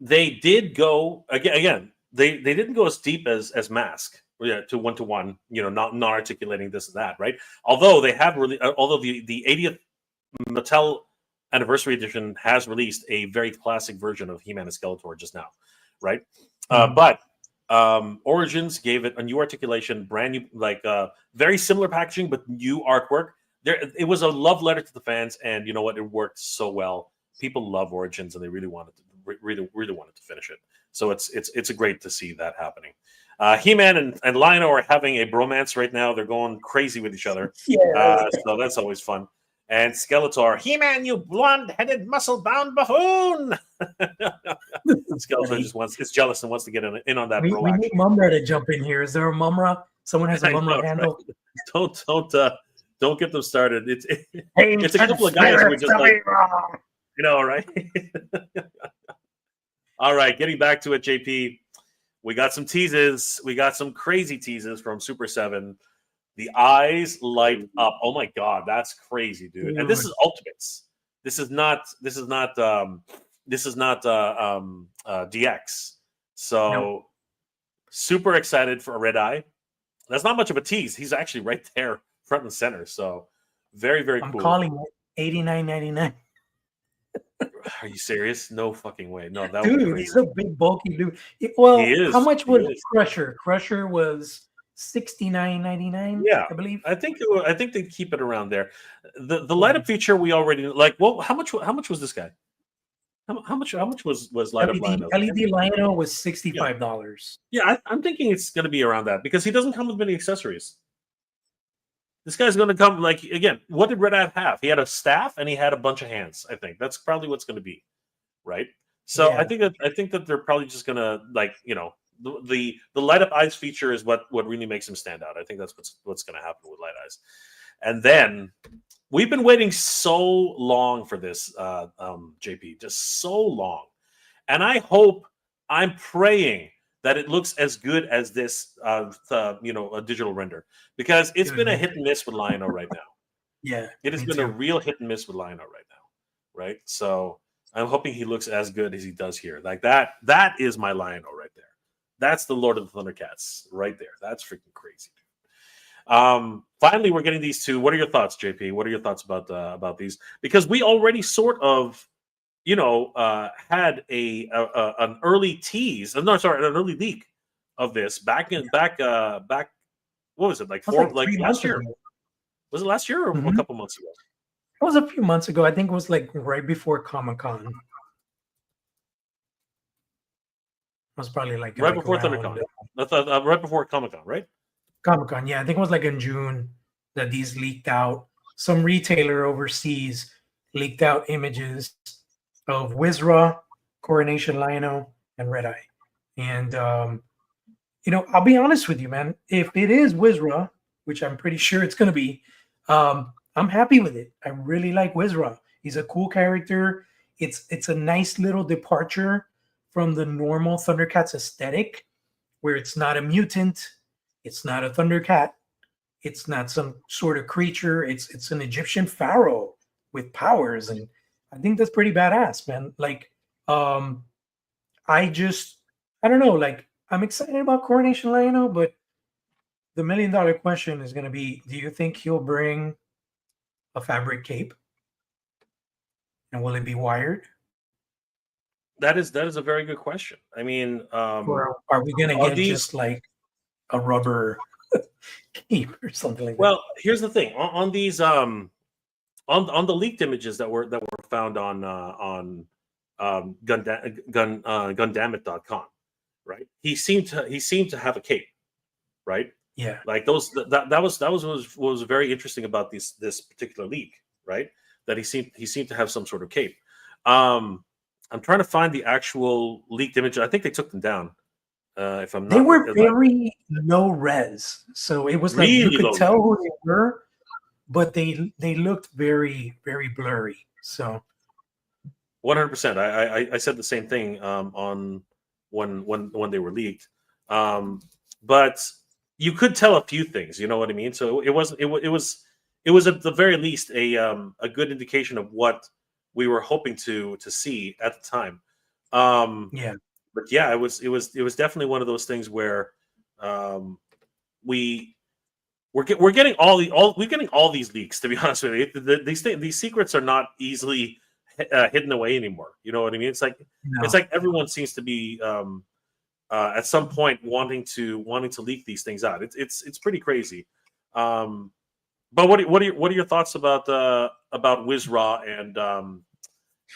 they did go again. They didn't go as deep as Mask, to 1-to-1. Not articulating this and that, right? Although they have really, although the 80th Mattel Anniversary Edition has released a very classic version of He-Man and Skeletor just now, right? But Origins gave it a new articulation, brand new, very similar packaging, but new artwork. It was a love letter to the fans, and you know what? It worked so well. People love Origins, and they really wanted to finish it. So it's great to see that happening. He-Man and Lion-O are having a bromance right now. They're going crazy with each other. Yeah. So that's always fun. And Skeletor, He-Man, you blonde-headed, muscle-bound buffoon! Skeletor is jealous and wants to get in on that. We need Mumm-Ra to jump in here. Is there a Mumm-Ra? Someone has a Mumm-Ra handle. Right? Don't get them started. It's a couple of guys who are just like, right? All right, getting back to it, JP. We got some teases. We got some crazy teases from Super 7. The eyes light up. Oh my god, that's crazy, dude! And this is Ultimates. This is not DX. So no. Super excited for a Red Eye. That's not much of a tease. He's actually right there, front and center. So very, very cool. I'm calling it $89.99. Are you serious? No fucking way. No, that dude, would be crazy. He's a big bulky dude. Well, he is. How much was Crusher? Crusher was $69.99. Yeah, I believe. I think they keep it around there. The light up feature we already like. Well, how much was this guy? How much was light up Lion-O? LED Lion-O was $65. Yeah, I'm thinking it's going to be around that because he doesn't come with many accessories. This guy's going to come again. What did Red Eye have? He had a staff and he had a bunch of hands. I think that's probably what's going to be, right? So yeah. I think that they're probably just going to the light up eyes feature is what really makes him stand out. I think that's what's going to happen with light eyes. And then we've been waiting so long for this, JP, just so long. And I'm praying that it looks as good as this, a digital render, because it's been a hit and miss with Lion-O right now. Yeah, it has been a real hit and miss with Lion-O right now, right? So I'm hoping he looks as good as he does here. Like that is my Lion-O right there. That's the Lord of the Thundercats right there. That's freaking crazy. Finally, we're getting these two. What are your thoughts, JP? What are your thoughts about these? Because we already sort of, had an early tease. No, sorry, an early leak of this back. What was it like? Last year? Ago. Was it last year or a couple months ago? It was a few months ago. I think it was like right before Comic-Con. It was probably like right before ThunderCon. Right before Comic-Con, right? Comic-Con, yeah. I think it was like in June that these leaked out. Some retailer overseas leaked out images of Wiz-Ra, Coronation Lion-O, and Red Eye. And, I'll be honest with you, man. If it is Wiz-Ra, which I'm pretty sure it's going to be, I'm happy with it. I really like Wiz-Ra. He's a cool character. It's a nice little departure from the normal Thundercats aesthetic, where it's not a mutant, it's not a Thundercat, it's not some sort of creature. It's an Egyptian pharaoh with powers, and I think that's pretty badass, man. I don't know. I'm excited about Coronation Lion-O, but the $1 million question is going to be: do you think he'll bring a fabric cape, and will it be wired? That is a very good question. I mean, or are we going to get just like a rubber cape or something like that? Well, here's the thing: on these on the leaked images that were found Gundamit.com, right? He seemed to have a cape, right? Yeah. Like those that was what was very interesting about this particular leak, right? That he seemed to have some sort of cape. I'm trying to find the actual leaked image. I think they took them down. If I'm They not were like, very low res, so it was like you really could low. tell who they were, but they looked very, very blurry. So 100%. I said the same thing on when they were leaked, but you could tell a few things. You know what I mean? So it was at the very least a good indication of what we were hoping to see at the time. yeah, But yeah, it was definitely one of those things where um, we we're getting we're getting all these leaks. To be honest with you, these secrets are not easily hidden away anymore. You know what I mean? It's no, like everyone seems to be at some point wanting to leak these things out. It's pretty crazy. But what are your thoughts about Wiz-Ra, and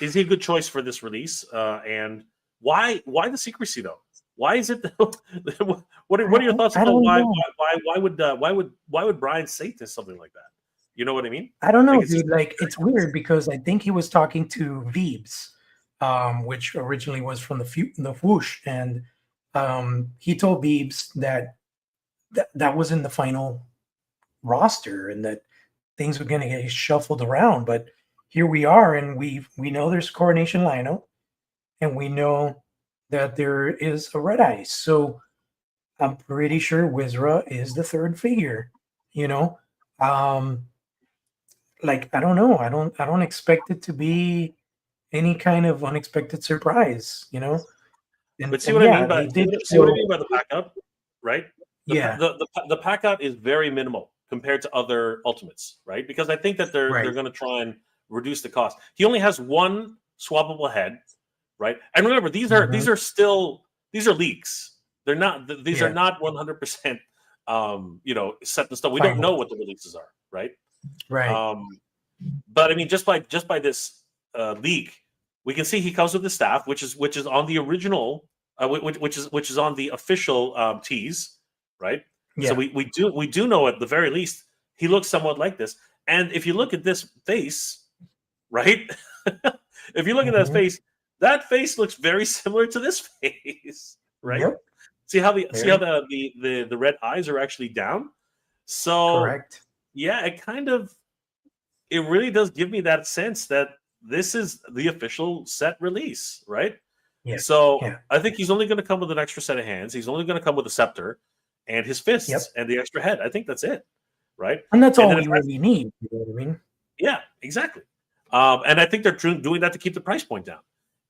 is he a good choice for this release? And why the secrecy though? Why is it? What are your thoughts I about don't know. why would Brian say this something like that? You know what I mean? I don't Like know, it's just dude. Like it's weird because I think he was talking to Veebs, which originally was from the Whoosh, and he told Veebs that that was in the final roster and that things were going to get shuffled around. But here we are, and we know there's Coronation Lion-O, and we know that there is a Red Eye. So I'm pretty sure Wiz-Ra is the third figure. You know, um, like I don't know. I don't expect it to be any kind of unexpected surprise. But see And what I yeah, mean by they did see what I show. mean by the pack out, right? Yeah, The pack out is very minimal compared to other ultimates, right? Because I think that they're right. going to try and reduce the cost. He only has one swappable head, right? And remember, Mhm. these are leaks. These are Yeah, not 100% set in stone. We don't know final. what the releases are, right? Right. Um, but I mean, just by this leak, we can see he comes with the staff, which is on the original, which is on the official tease, right? So Yeah. we do know at the very least he looks somewhat like this. And if you look at this face, right? If you look at Mhm. that face looks very similar to this face, right? Yep. See how Very the red eyes are actually down. So correct. yeah, it really does give me that sense that this is the official set release, right? Yeah. So Yeah. I think he's only going to come with an extra set of hands. He's only going to come with a scepter and his fists Yep. and the extra head. I think that's it, right? And that's And all then if we that's, really need. You know what I mean? yeah, exactly. And I think they're doing that to keep the price point down.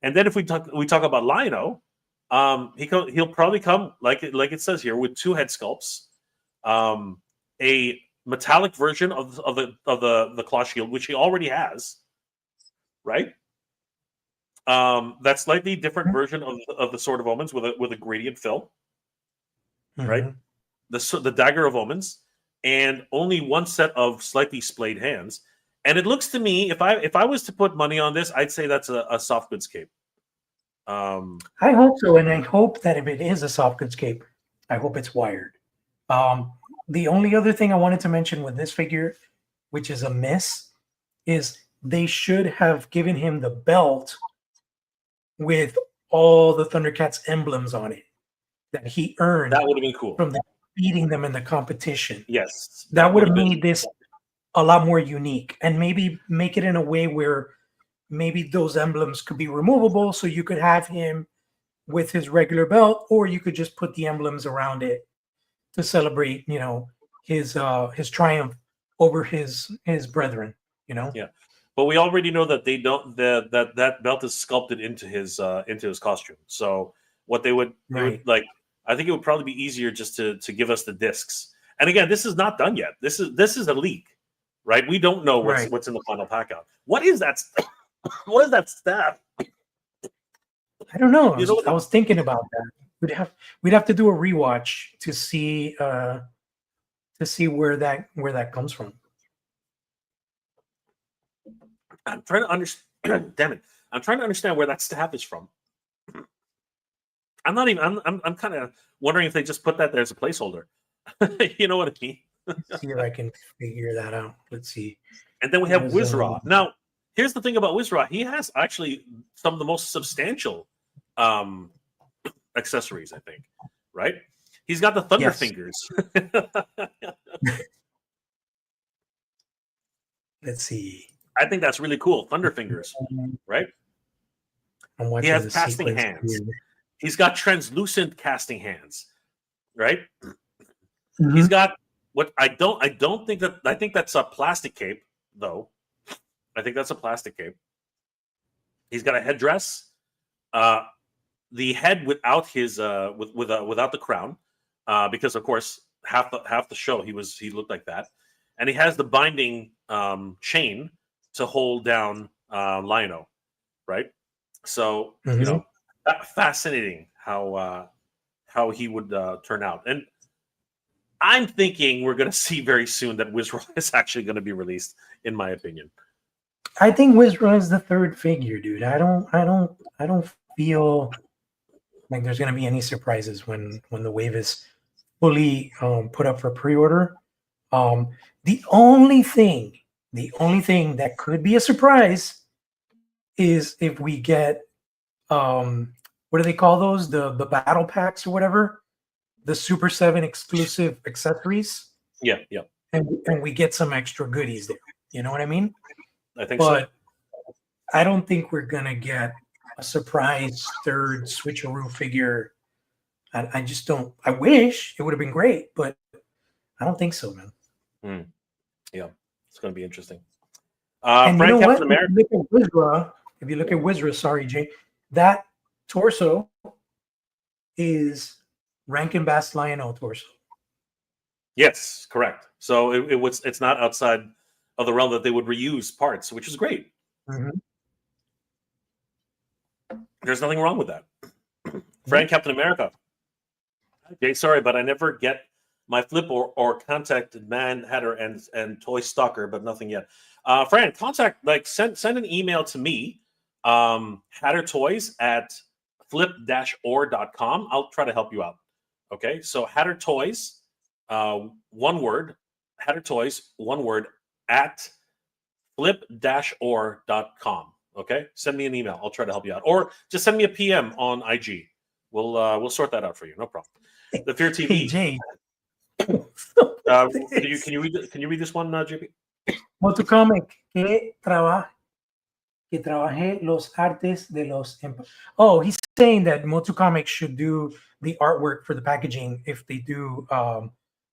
And then if we talk about Lion-O, he'll probably come like it says here with two head sculpts, a metallic version of the claw shield, which he already has, right? That slightly different version of the Sword of Omens with a gradient fill, right? Mm-hmm. The Dagger of Omens, and only one set of slightly splayed hands. And it looks to me, if I was to put money on this, I'd say that's a soft goods cape. I hope so, and I hope that if it is a soft goods cape, I hope it's wired. Um, the only other thing I wanted to mention with this figure, which is a miss, is they should have given him the belt with all the Thundercats emblems on it that he earned That would have been cool. from beating them in the competition. Yes, That that would would have have been. made this a lot more unique, and maybe make it in a way where maybe those emblems could be removable, so you could have him with his regular belt, or you could just put the emblems around it to celebrate, his triumph over his brethren. You know, Yeah, but we already know that they don't that belt is sculpted into his costume. So what they would right? like, I think it would probably be easier just to give us the discs. And again, this is not done yet. This is a leak, right? We don't know Right. what's in the final pack out. What is that? What is that staff? I don't know. You know I what? was thinking about that. We'd have to do a rewatch to see where that comes from. I'm trying to understand. Damn it! I'm trying to understand where that staff is from. I'm not even. I'm kind of wondering if they just put that there as a placeholder. You know what I mean? Let's see if I can figure that out. Let's see. And then we have Wiz-Ra. Now, here's the thing about Wiz-Ra. He has actually some of the most substantial accessories, I think. Right? He's got the Thunder Fingers. Let's see. I think that's really cool. Thunder Fingers, right? He has casting hands. Here. He's got translucent casting hands, right? Mm-hmm. He's got what I don't think that. I think that's a plastic cape, though. I think that's a plastic cape. He's got a headdress. The head without his without the crown, because of course half the show he looked like that, and he has the binding chain to hold down Lion-O, right? So you know, fascinating how he would turn out, and I'm thinking we're going to see very soon that Wiz-Ra is actually going to be released, in my opinion. I think Wiz-Ra is the third figure, dude. I don't feel like there's going to be any surprises when the wave is fully put up for pre-order. The only thing that could be a surprise is if we get what do they call those? The battle packs or whatever, the Super 7 exclusive accessories. Yeah. And we get some extra goodies there. You know what I mean? I think so. I don't think we're gonna get a surprise third switcheroo figure. I just don't. I wish it would have been great, but I don't think so, man. Yeah, it's gonna be interesting. And Frank, you know Captain America. If you look at Wiz-Ra, sorry, Jay, that torso is Rankin Bass Lion-O torso. Yes, correct. So it's not outside of the realm that they would reuse parts, which is great. Mm-hmm. There's nothing wrong with that. Frank Captain America. Okay, sorry, but I never get my flip or contacted Man Hatter and Toy Stalker, but nothing yet. Fran, send an email to me, hattertoys at flip-or.com. I'll try to help you out. Okay, so Hatter Toys, one word, Hatter Toys, one word, at flip-or.com. Okay, send me an email. I'll try to help you out, or just send me a PM on IG. We'll sort that out for you. No problem. The Fear TV. Hey, Jay. Can you read this one, JP? MOTU Comic que trabaje los artes de los. Oh, he's saying that MOTU Comics should do the artwork for the packaging if they do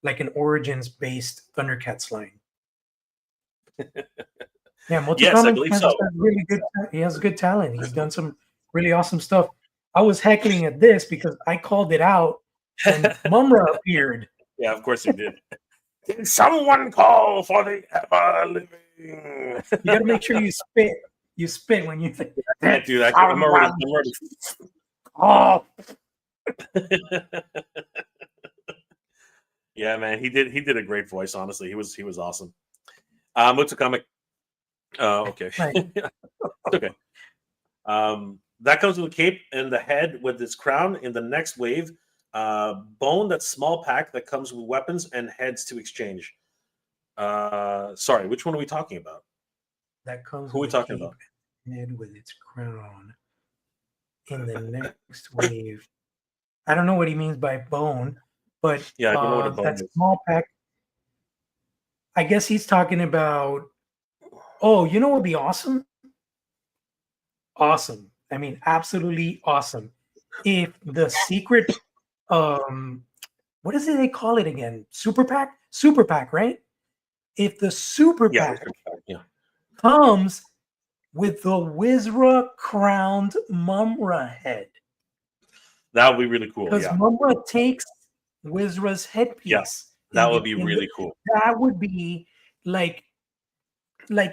like an Origins-based Thundercats line. Yeah, MOTU Comics has really good. He has good talent. He's done some really awesome stuff. I was heckling at this because I called it out, and Mumm-Ra appeared. Yeah, of course he did. Did someone call for the ever living? You got to make sure you spit. You spit when you think. I can't do that. I'm already. Oh. Yeah, man, he did a great voice. Honestly, he was awesome. MOTU Comic. Okay. Right. Okay. That comes with a cape and the head with its crown. In the next wave, Bone, that small pack that comes with weapons and heads to exchange. Sorry, which one are we talking about? That comes. Who are we talking about? Head with its crown. In the next wave, I don't know what he means by bone, but yeah, I don't know what a bone that is. small pack. I guess he's talking about. Oh, you know what would be awesome? Awesome. I mean, absolutely awesome. If the secret, what is it they call it again? Super pack? Super pack, right? If the super pack comes with the Wiz-Ra crowned Mumm-Ra head. That would be really cool. Because Mumm-Ra takes Wiz-Ra's headpiece. Yes, that would be really cool. That would be like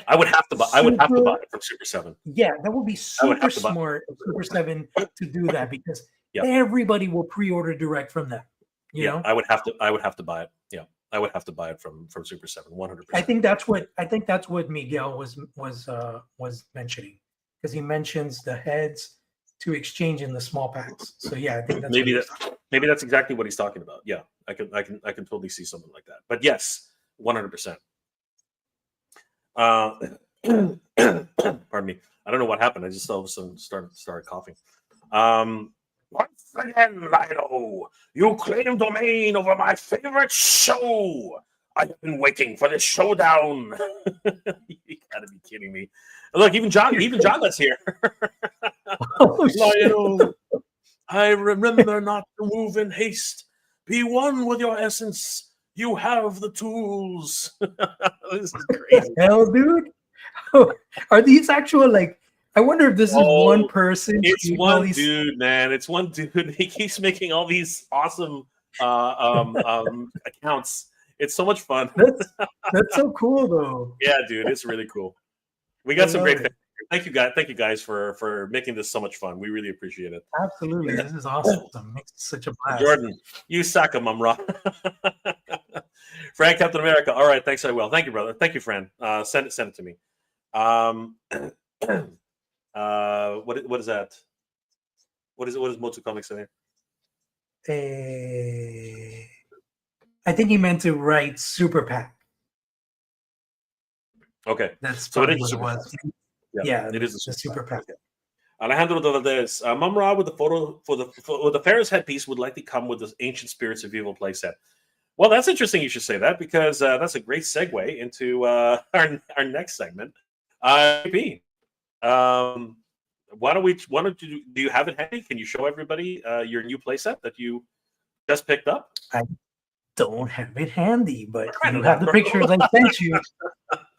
I would have to buy. I would have to buy it from Super 7. Yeah, that would be super smart of Super 7 to do that because everybody will pre-order direct from them. You know, I would have to buy it. Yeah, I would have to buy it from Super 7, 100%. I think that's what Miguel was mentioning, because he mentions the heads to exchange in the small packs. So yeah, I think that's maybe that's exactly what he's talking about. Yeah, I can totally see something like that. But yes, 100%. Pardon me. I don't know what happened. I just all of a sudden started coughing. Once again, Lion-O, you claim domain over my favorite show. I have been waiting for this showdown. You gotta be kidding me. Look, even John that's here. Oh, Lion-O, I remember not to move in haste. Be one with your essence. You have the tools. This is crazy. Hell, dude. Are these actual, like, I wonder if this is one person. It's one dude, man. It's one dude. He keeps making all these awesome accounts. It's so much fun. That's so cool, though. Yeah, dude, it's really cool. We got some great things. Thank you guys for making this so much fun. We really appreciate it. Absolutely, this is awesome. Makes such a blast. Jordan, you suck, Mumm-Ra. Frank, Captain America. All right, thanks. I will. Thank you, brother. Thank you, Fran. Send it to me. What is that? What is MOTU Comics in there? I think he meant to write Super Pack. Okay, that's so it is what it was. Yeah, it is a Super Pack. Alejandro Valdez, Mumm-Ra with the photo for the Ferris headpiece would likely come with the Ancient Spirits of Evil playset. Well, that's interesting. You should say that, because that's a great segue into our next segment. Why don't you do you have it handy? Can you show everybody your new playset that you just picked up? I don't have it handy, but you have the pictures I sent you,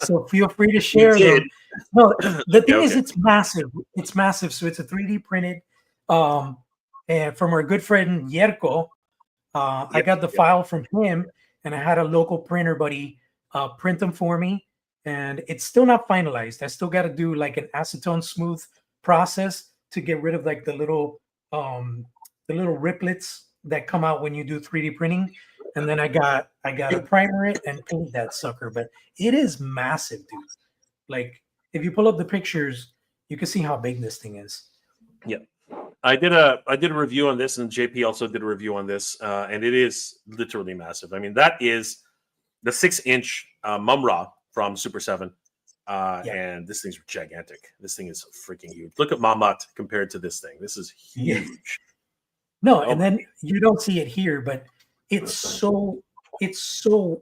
so feel free to share them. No, the thing is, it's massive. It's massive. So it's a 3D printed, and from our good friend Yerko. I got the file from him, and I had a local printer buddy print them for me, and it's still not finalized. I still got to do like an acetone smooth process to get rid of like the little riplets that come out when you do 3D printing, and then I got to primer it and paint that sucker. But it is massive, dude. Like, if you pull up the pictures, you can see how big this thing is. Yeah. I did a review on this, and JP also did a review on this, and it is literally massive. I mean, that is the 6-inch Mumm-Ra from Super 7, and this thing's gigantic. This thing is freaking huge. Look at Mamut compared to this thing. This is huge. No, and then you don't see it here, but it's so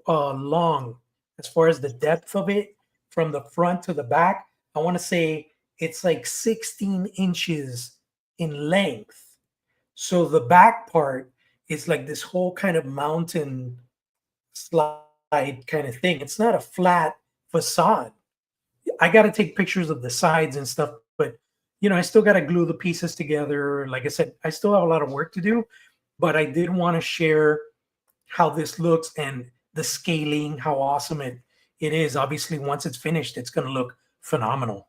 long as far as the depth of it from the front to the back. I want to say it's like 16 inches in length. So the back part is like this whole kind of mountain slide kind of thing. It's not a flat facade. I got to take pictures of the sides and stuff, but I still got to glue the pieces together. Like I said, I still have a lot of work to do, but I did want to share how this looks and the scaling, how awesome it is. Obviously, once it's finished, it's going to look phenomenal.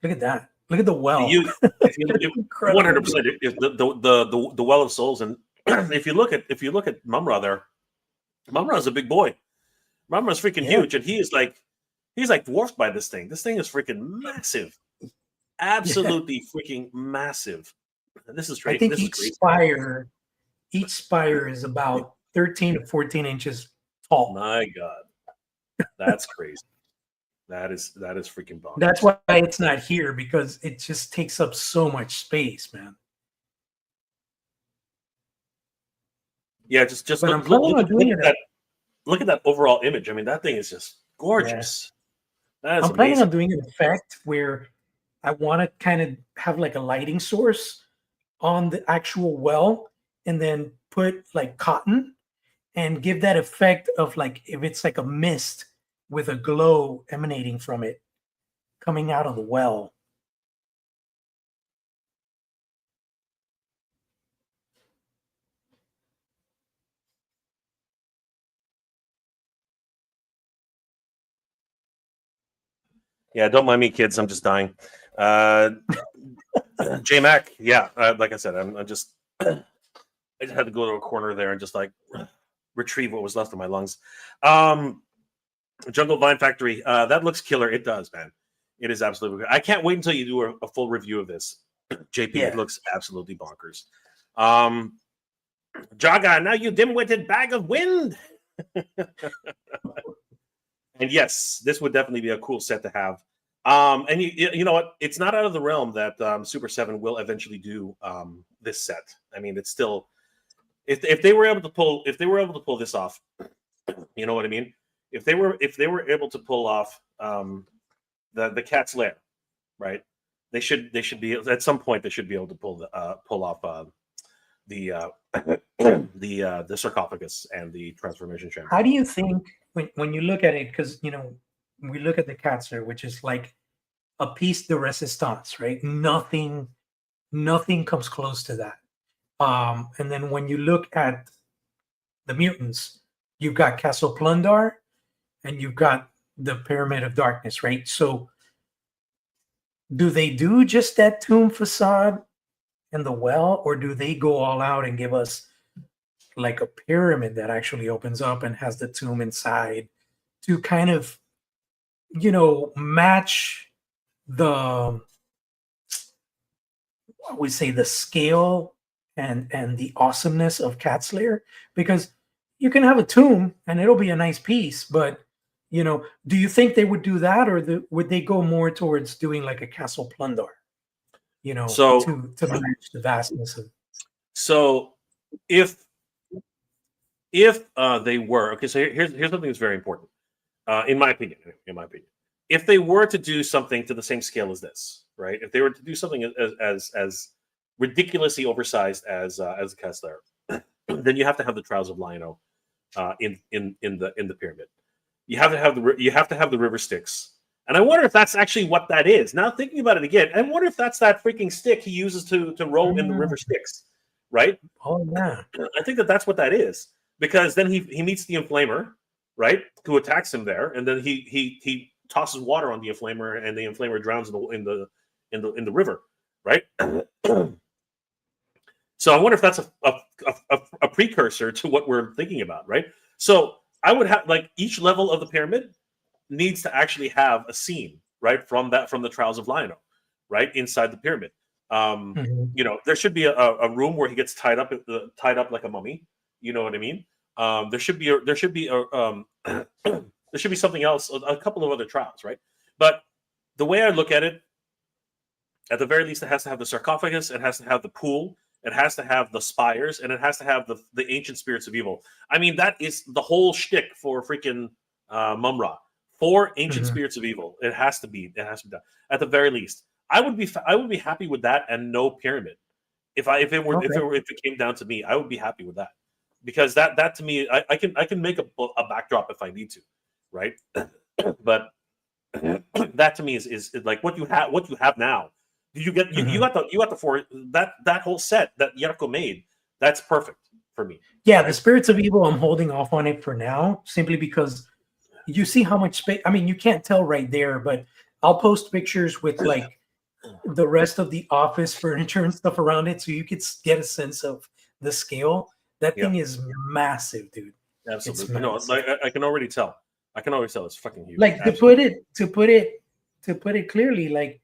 Look at that. Look at the well. 100%. The well of souls, and if you look at Mumm-Ra there, Mumm-Ra's a big boy. Mumm-Ra's freaking huge, and he's like dwarfed by this thing. This thing is freaking massive, absolutely freaking massive. And this is great. I think each spire is about 13 to 14 inches tall. My God, that's crazy. That is freaking bonkers. That's why it's not here, because it just takes up so much space, man. Yeah, just look at that overall image. I mean, that thing is just gorgeous. Yeah. I'm planning on doing an effect where I want to kind of have like a lighting source on the actual well, and then put like cotton and give that effect of like, if it's like a mist with a glow emanating from it coming out of the well. Yeah, don't mind me, kids. I'm just dying. J Mac, yeah, like I said, I just had to go to a corner there and just like retrieve what was left of my lungs. Jungle Vine Factory. That looks killer. It does, man. It is absolutely good. I can't wait until you do a full review of this, JP. Yeah. It looks absolutely bonkers. Jaga, now you dim-witted bag of wind. And yes, this would definitely be a cool set to have. And you know what? It's not out of the realm that Super 7 will eventually do this set. I mean, it's still if they were able to pull this off, you know what I mean? If they were able to pull off the Cat's Lair, right? They should be at some point. They should be able to pull off the sarcophagus and the transformation chamber. How do you think when you look at it? Because we look at the Cat's Lair, which is like a piece de resistance, right? Nothing comes close to that. And then when you look at the mutants, you've got Castle Plundar and you've got the Pyramid of Darkness, right? So do they do just that tomb facade and the well, or do they go all out and give us like a pyramid that actually opens up and has the tomb inside to kind of, match the, we say, the scale and the awesomeness of Cat's Lair? Because you can have a tomb and it'll be a nice piece, but do you think they would do that, or would they go more towards doing like a Castle Plundar? So to match the vastness of. So if they were okay, so here's something that's very important, in my opinion. If they were to do something to the same scale as this, right? If they were to do something as ridiculously oversized as the Cat's Lair, then you have to have the Trials of Lion-O in the pyramid. You have to have the river Styx. And I wonder if that's actually what that is. Now thinking about it again, I wonder if that's that freaking stick he uses to row in the river Styx, right? Oh yeah. I think that's what that is, because then he meets the Inflamer, right, who attacks him there, and then he tosses water on the Inflamer, and the Inflamer drowns in the river, right? So I wonder if that's a precursor to what we're thinking about, right? So I would have, like, each level of the pyramid needs to actually have a scene, right, from the Trials of Lion-O, right, inside the pyramid. There should be a room where he gets tied up like a mummy. You know what I mean? There should be something else, a couple of other trials, right? But the way I look at it, at the very least, it has to have the sarcophagus, it has to have the pool, it has to have the spires, and it has to have the ancient spirits of evil. I mean, that is the whole shtick for freaking Mumm-Ra. 4 ancient spirits of evil. It has to be done at the very least. I would be happy with that, and no pyramid. If it came down to me, I would be happy with that, because that to me, I can make a backdrop if I need to, right? But that to me is like what you have now. You got the 4, that whole set that Yarko made. That's perfect for me. Yeah, right? The spirits of evil, I'm holding off on it for now, simply because you see how much space. I mean, you can't tell right there, but I'll post pictures with like the rest of the office furniture and stuff around it, so you could get a sense of the scale. That thing is massive, dude. Absolutely. No, like I can already tell. It's fucking huge. Like to put it clearly, like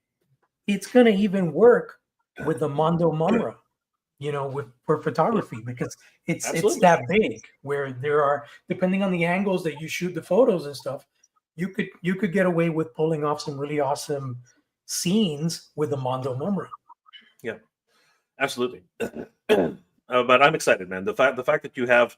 it's gonna even work with the Mondo Mumm-Ra, for photography, because it's that big, where there are, depending on the angles that you shoot the photos and stuff, you could get away with pulling off some really awesome scenes with the Mondo Mumm-Ra. Yeah, absolutely. But I'm excited, man. The fact that you have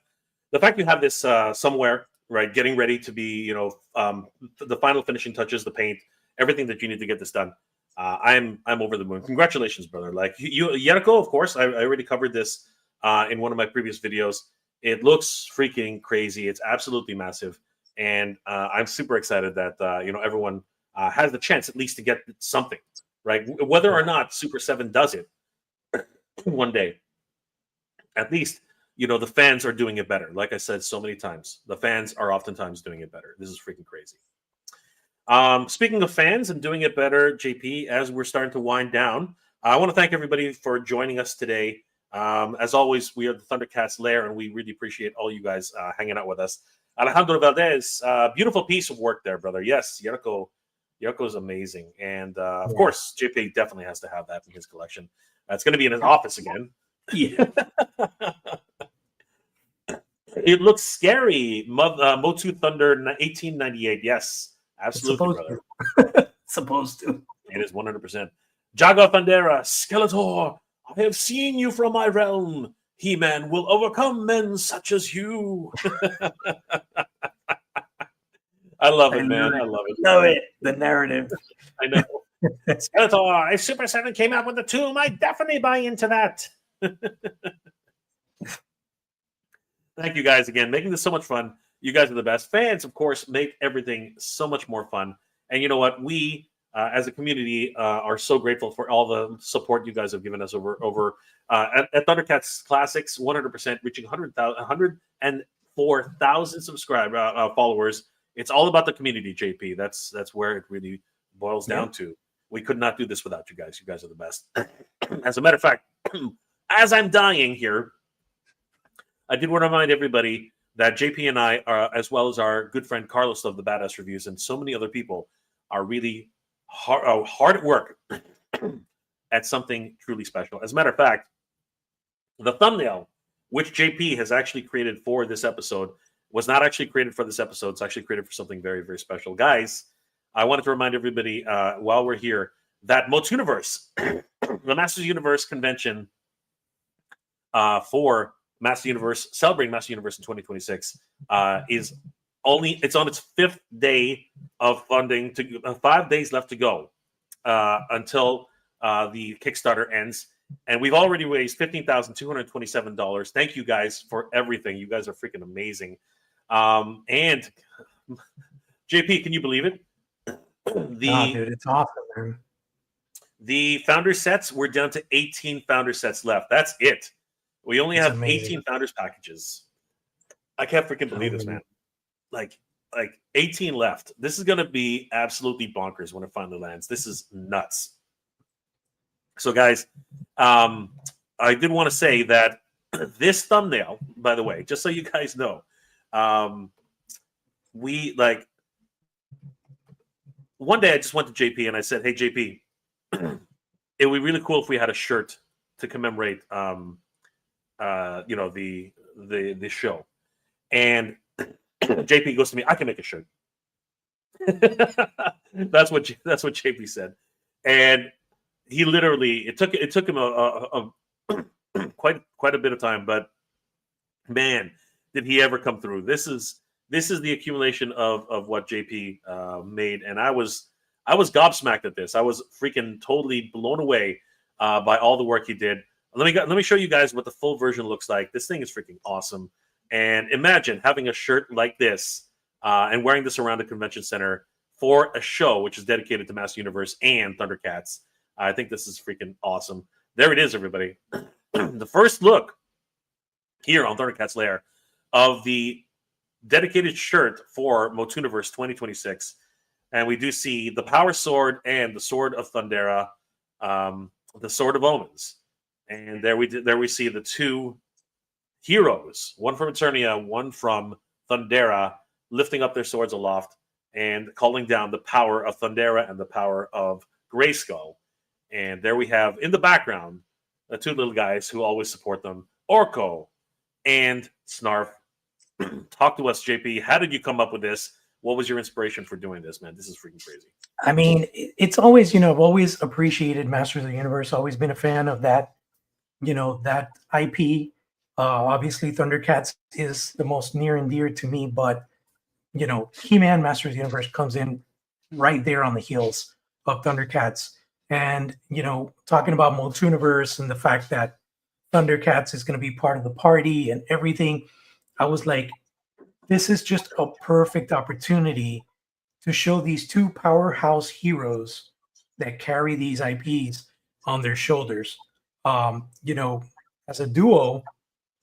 this somewhere, right, getting ready to be, the final finishing touches, the paint, everything that you need to get this done. I'm over the moon. Congratulations, brother. Like Yerko, of course, I already covered this in one of my previous videos. It looks freaking crazy. It's absolutely massive, and I'm super excited that everyone has the chance at least to get something, right? Whether or not Super 7 does it one day, at least the fans are doing it better. Like I said so many times, the fans are oftentimes doing it better. This is freaking crazy. Speaking of fans and doing it better, JP, as we're starting to wind down, I want to thank everybody for joining us today As always, we are the Thundercats Lair, and we really appreciate all you guys hanging out with us. Alejandro Valdez, beautiful piece of work there, brother. Yes, Yerko's amazing. And of course, JP definitely has to have that in his collection. It's going to be in his office again. Yeah. It looks scary. MOTU Thunder 1898. Yes, absolutely, brother. Supposed to. It is 100%. Jaga Thundera, Skeletor, I have seen you from my realm. He-Man will overcome men such as you. I love it, man. I love it. Love it. The narrative. I know. Skeletor, if Super 7 came out with the tomb, I'd definitely buy into that. Thank you guys again, making this so much fun. You guys are the best. Fans, of course, make everything so much more fun. And you know what? We, as a community, are so grateful for all the support you guys have given us over at Thundercats Classics, 100%, reaching 104,000 followers. It's all about the community, JP. That's where it really boils down to. We could not do this without you guys. You guys are the best. As a matter of fact, as I'm dying here, I did want to remind everybody that JP and I, as well as our good friend Carlos of the Badass Reviews and so many other people, are really hard at work at something truly special. As a matter of fact, the thumbnail, which JP has actually created for this episode, was not actually created for this episode. It's actually created for something very, very special. Guys, I wanted to remind everybody while we're here that MOTUNIVERSE, the Masters Universe Convention for Master Universe, celebrating Master Universe in 2026, it's on its 5th day of funding. 5 days left to go until the Kickstarter ends. And we've already raised $15,227. Thank you guys for everything. You guys are freaking amazing. And JP, can you believe it? Dude, it's awesome, man. The founder sets, we're down to 18 founder sets left. That's it. We only have amazing. 18 founders packages. I can't freaking believe this, man. Like 18 left. This is going to be absolutely bonkers when it finally lands. This is nuts. So, guys, I did want to say that this thumbnail, by the way, just so you guys know, one day I just went to JP and I said, "Hey, JP, it would be really cool if we had a shirt to commemorate, the show." And JP goes to me, "I can make a shirt." That's what JP said, and he literally it took him a quite a bit of time, but man, did he ever come through. This is the accumulation of what JP made, and I was gobsmacked at this. I was freaking totally blown away by all the work he did. Let me show you guys what the full version looks like. This thing is freaking awesome. And imagine having a shirt like this and wearing this around the convention center for a show which is dedicated to Master Universe and Thundercats. I think this is freaking awesome. There it is, everybody. The first look here on Thundercats Lair of the dedicated shirt for MOTUNIVERSE 2026. And we do see the Power Sword and the Sword of Thundera, the Sword of Omens. And there we see the two heroes, one from Eternia, one from Thundera, lifting up their swords aloft and calling down the power of Thundera and the power of Grayskull. And there we have in the background the two little guys who always support them, Orko and Snarf. Talk to us, JP. How did you come up with this? What was your inspiration for doing this, man? This is freaking crazy. I mean, it's always, I've always appreciated Masters of the Universe, always been a fan of that, that IP. Obviously, Thundercats is the most near and dear to me, but, He-Man Masters of the Universe comes in right there on the heels of Thundercats. And, talking about MOTUNIVERSE and the fact that Thundercats is going to be part of the party and everything, I was like, this is just a perfect opportunity to show these two powerhouse heroes that carry these IPs on their shoulders. As a duo,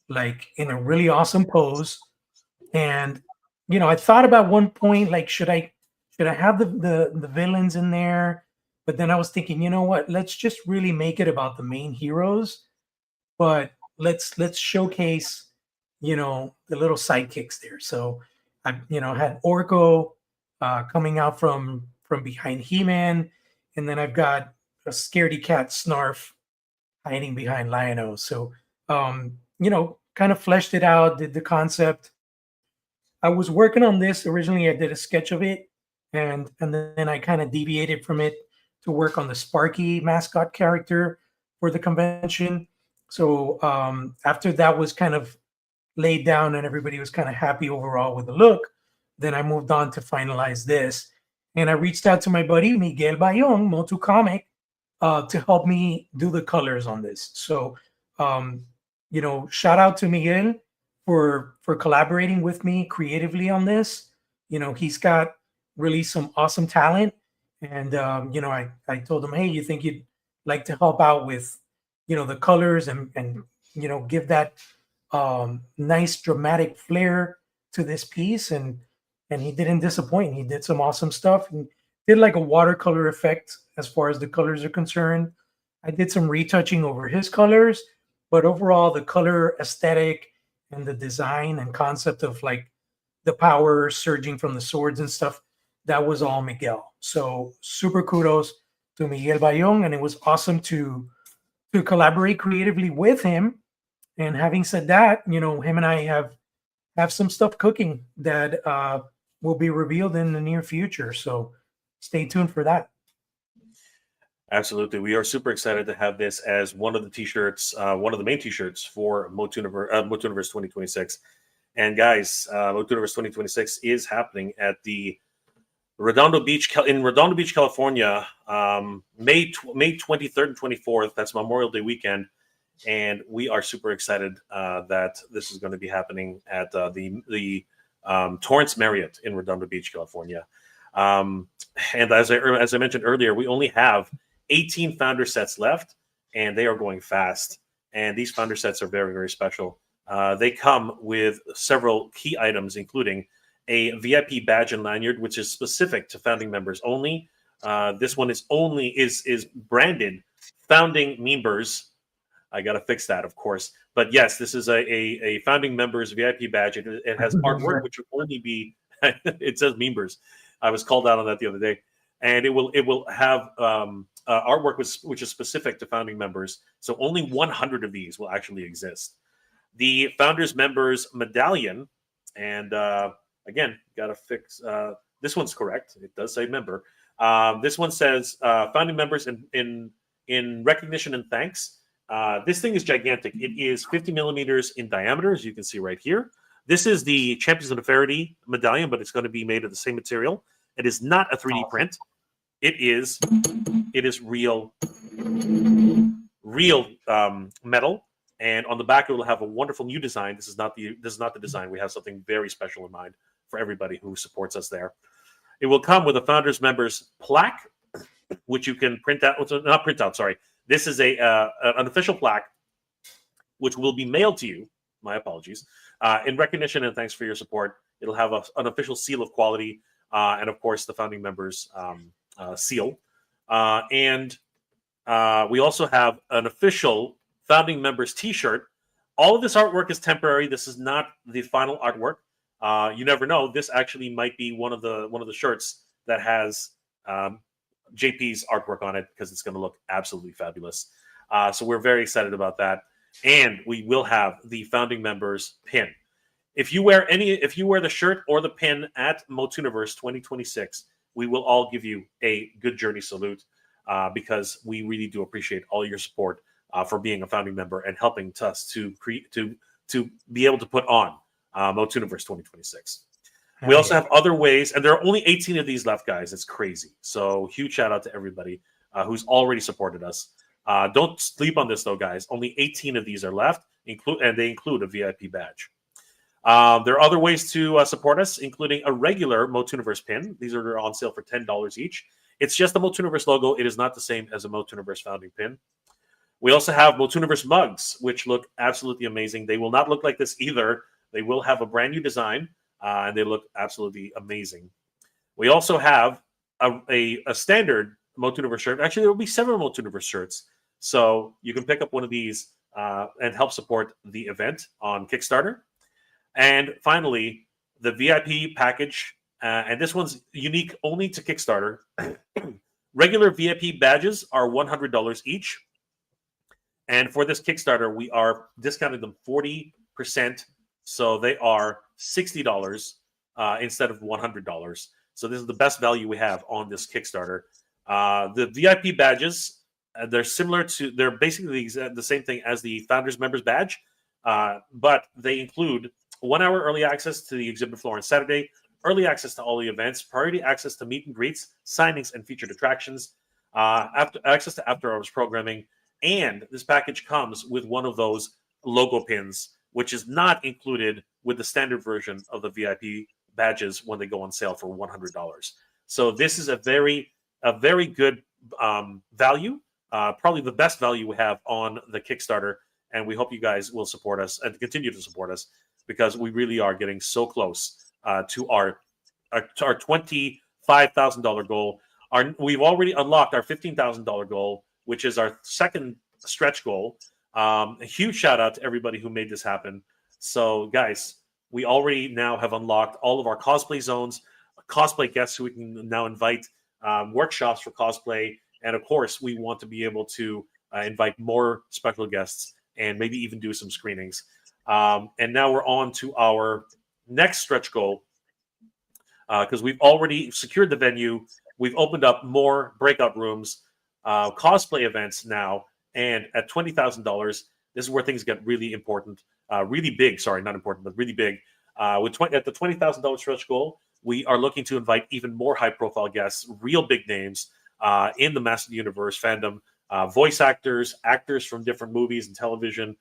like in a really awesome pose. And, I thought about one point, like, should I have the villains in there? But then I was thinking, you know what? Let's just really make it about the main heroes. But let's showcase, the little sidekicks there. So I, had Orko coming out from behind He-Man, and then I've got a scaredy cat Snarf hiding behind Lion-O. So kind of fleshed it out, did the concept. I was working on this originally. I did a sketch of it, and then I kind of deviated from it to work on the Sparky mascot character for the convention. So after that was kind of laid down and everybody was kind of happy overall with the look, then I moved on to finalize this. And I reached out to my buddy Miguel Bayong, MOTU Comic, to help me do the colors on this. So, shout out to Miguel for collaborating with me creatively on this. He's got really some awesome talent, and I told him, hey, you think you'd like to help out with the colors and give that nice dramatic flair to this piece, and he didn't disappoint. He did some awesome stuff and did like a watercolor effect as far as the colors are concerned. I did some retouching over his colors, but overall the color aesthetic and the design and concept of like the power surging from the swords and stuff, that was all Miguel. So super kudos to Miguel Bayong, and it was awesome to collaborate creatively with him. And having said that, him and I have some stuff cooking that will be revealed in the near future. So stay tuned for that. Absolutely. We are super excited to have this as one of the t-shirts, one of the main t-shirts for MOTUNIVERSE 2026. And guys, MOTUNIVERSE 2026 is happening at the Redondo Beach, California, May 23rd and 24th. That's Memorial Day weekend. And we are super excited that this is going to be happening at the Torrance Marriott in Redondo Beach, California. And as I mentioned earlier, we only have 18 founder sets left, and they are going fast. And these founder sets are very, very special. They come with several key items, including a VIP badge and lanyard, which is specific to founding members only. This one is branded Founding Members. I got to fix that, of course. But yes, this is a founding members VIP badge. It has artwork, which will only be, it says members. I was called out on that the other day. And it will have artwork which is specific to founding members. So only 100 of these will actually exist. The founders members medallion, and again, got to fix, this one's correct. It does say member. This one says founding members in recognition and thanks. This thing is gigantic. It is 50 millimeters in diameter, as you can see right here. This is the Champions of the Faraday medallion, but it's going to be made of the same material. It is not a 3D print. It is real metal. And on the back, it will have a wonderful new design. This is not the design. We have something very special in mind for everybody who supports us there. It will come with a founders members plaque, which you can print out. Not print out. Sorry. This is an official plaque, which will be mailed to you. My apologies. In recognition and thanks for your support. It'll have an official seal of quality, and of course the founding members seal. And we also have an official founding members T-shirt. All of this artwork is temporary. This is not the final artwork. You never know. This actually might be one of the shirts that has JP's artwork on it, because it's going to look absolutely fabulous. So we're very excited about that. And we will have the founding members pin. If you wear the shirt or the pin at MOTUNIVERSE 2026, we will all give you a good journey salute, because we really do appreciate all your support for being a founding member and helping us to be able to put on MOTUNIVERSE 2026. We also have other ways, and there are only 18 of these left, guys. It's crazy. So huge shout out to everybody who's already supported us. Don't sleep on this, though, guys. Only 18 of these are left, and they include a VIP badge. There are other ways to support us, including a regular MOTUNIVERSE pin. These are on sale for $10 each. It's just the MOTUNIVERSE logo. It is not the same as a MOTUNIVERSE founding pin. We also have MOTUNIVERSE mugs, which look absolutely amazing. They will not look like this either. They will have a brand new design, and they look absolutely amazing. We also have a standard MOTUNIVERSE shirt. Actually, there will be several MOTUNIVERSE shirts. So you can pick up one of these and help support the event on Kickstarter. And finally, the VIP package, and this one's unique only to Kickstarter. Regular VIP badges are $100 each. And for this Kickstarter, we are discounting them 40%. So they are $60 instead of $100. So this is the best value we have on this Kickstarter. The VIP badges, they're basically the same thing as the Founders Members badge, but they include 1 hour early access to the exhibit floor on Saturday, early access to all the events, priority access to meet and greets, signings, and featured attractions, access to after-hours programming, and this package comes with one of those logo pins, which is not included with the standard version of the VIP badges when they go on sale for $100. So this is a very good value, probably the best value we have on the Kickstarter, and we hope you guys will support us and continue to support us because we really are getting so close to our $25,000 goal. We've already unlocked our $15,000 goal, which is our second stretch goal. A huge shout out to everybody who made this happen. So, guys, we already now have unlocked all of our cosplay zones, cosplay guests who we can now invite, workshops for cosplay, and of course, we want to be able to invite more special guests and maybe even do some screenings. And now we're on to our next stretch goal because we've already secured the venue. We've opened up more breakout rooms, cosplay events now, and at $20,000, this is where things get really important, really big. Sorry, not important, but really big. At the $20,000 stretch goal, we are looking to invite even more high-profile guests, real big names in the Master Universe fandom, voice actors, actors from different movies and television,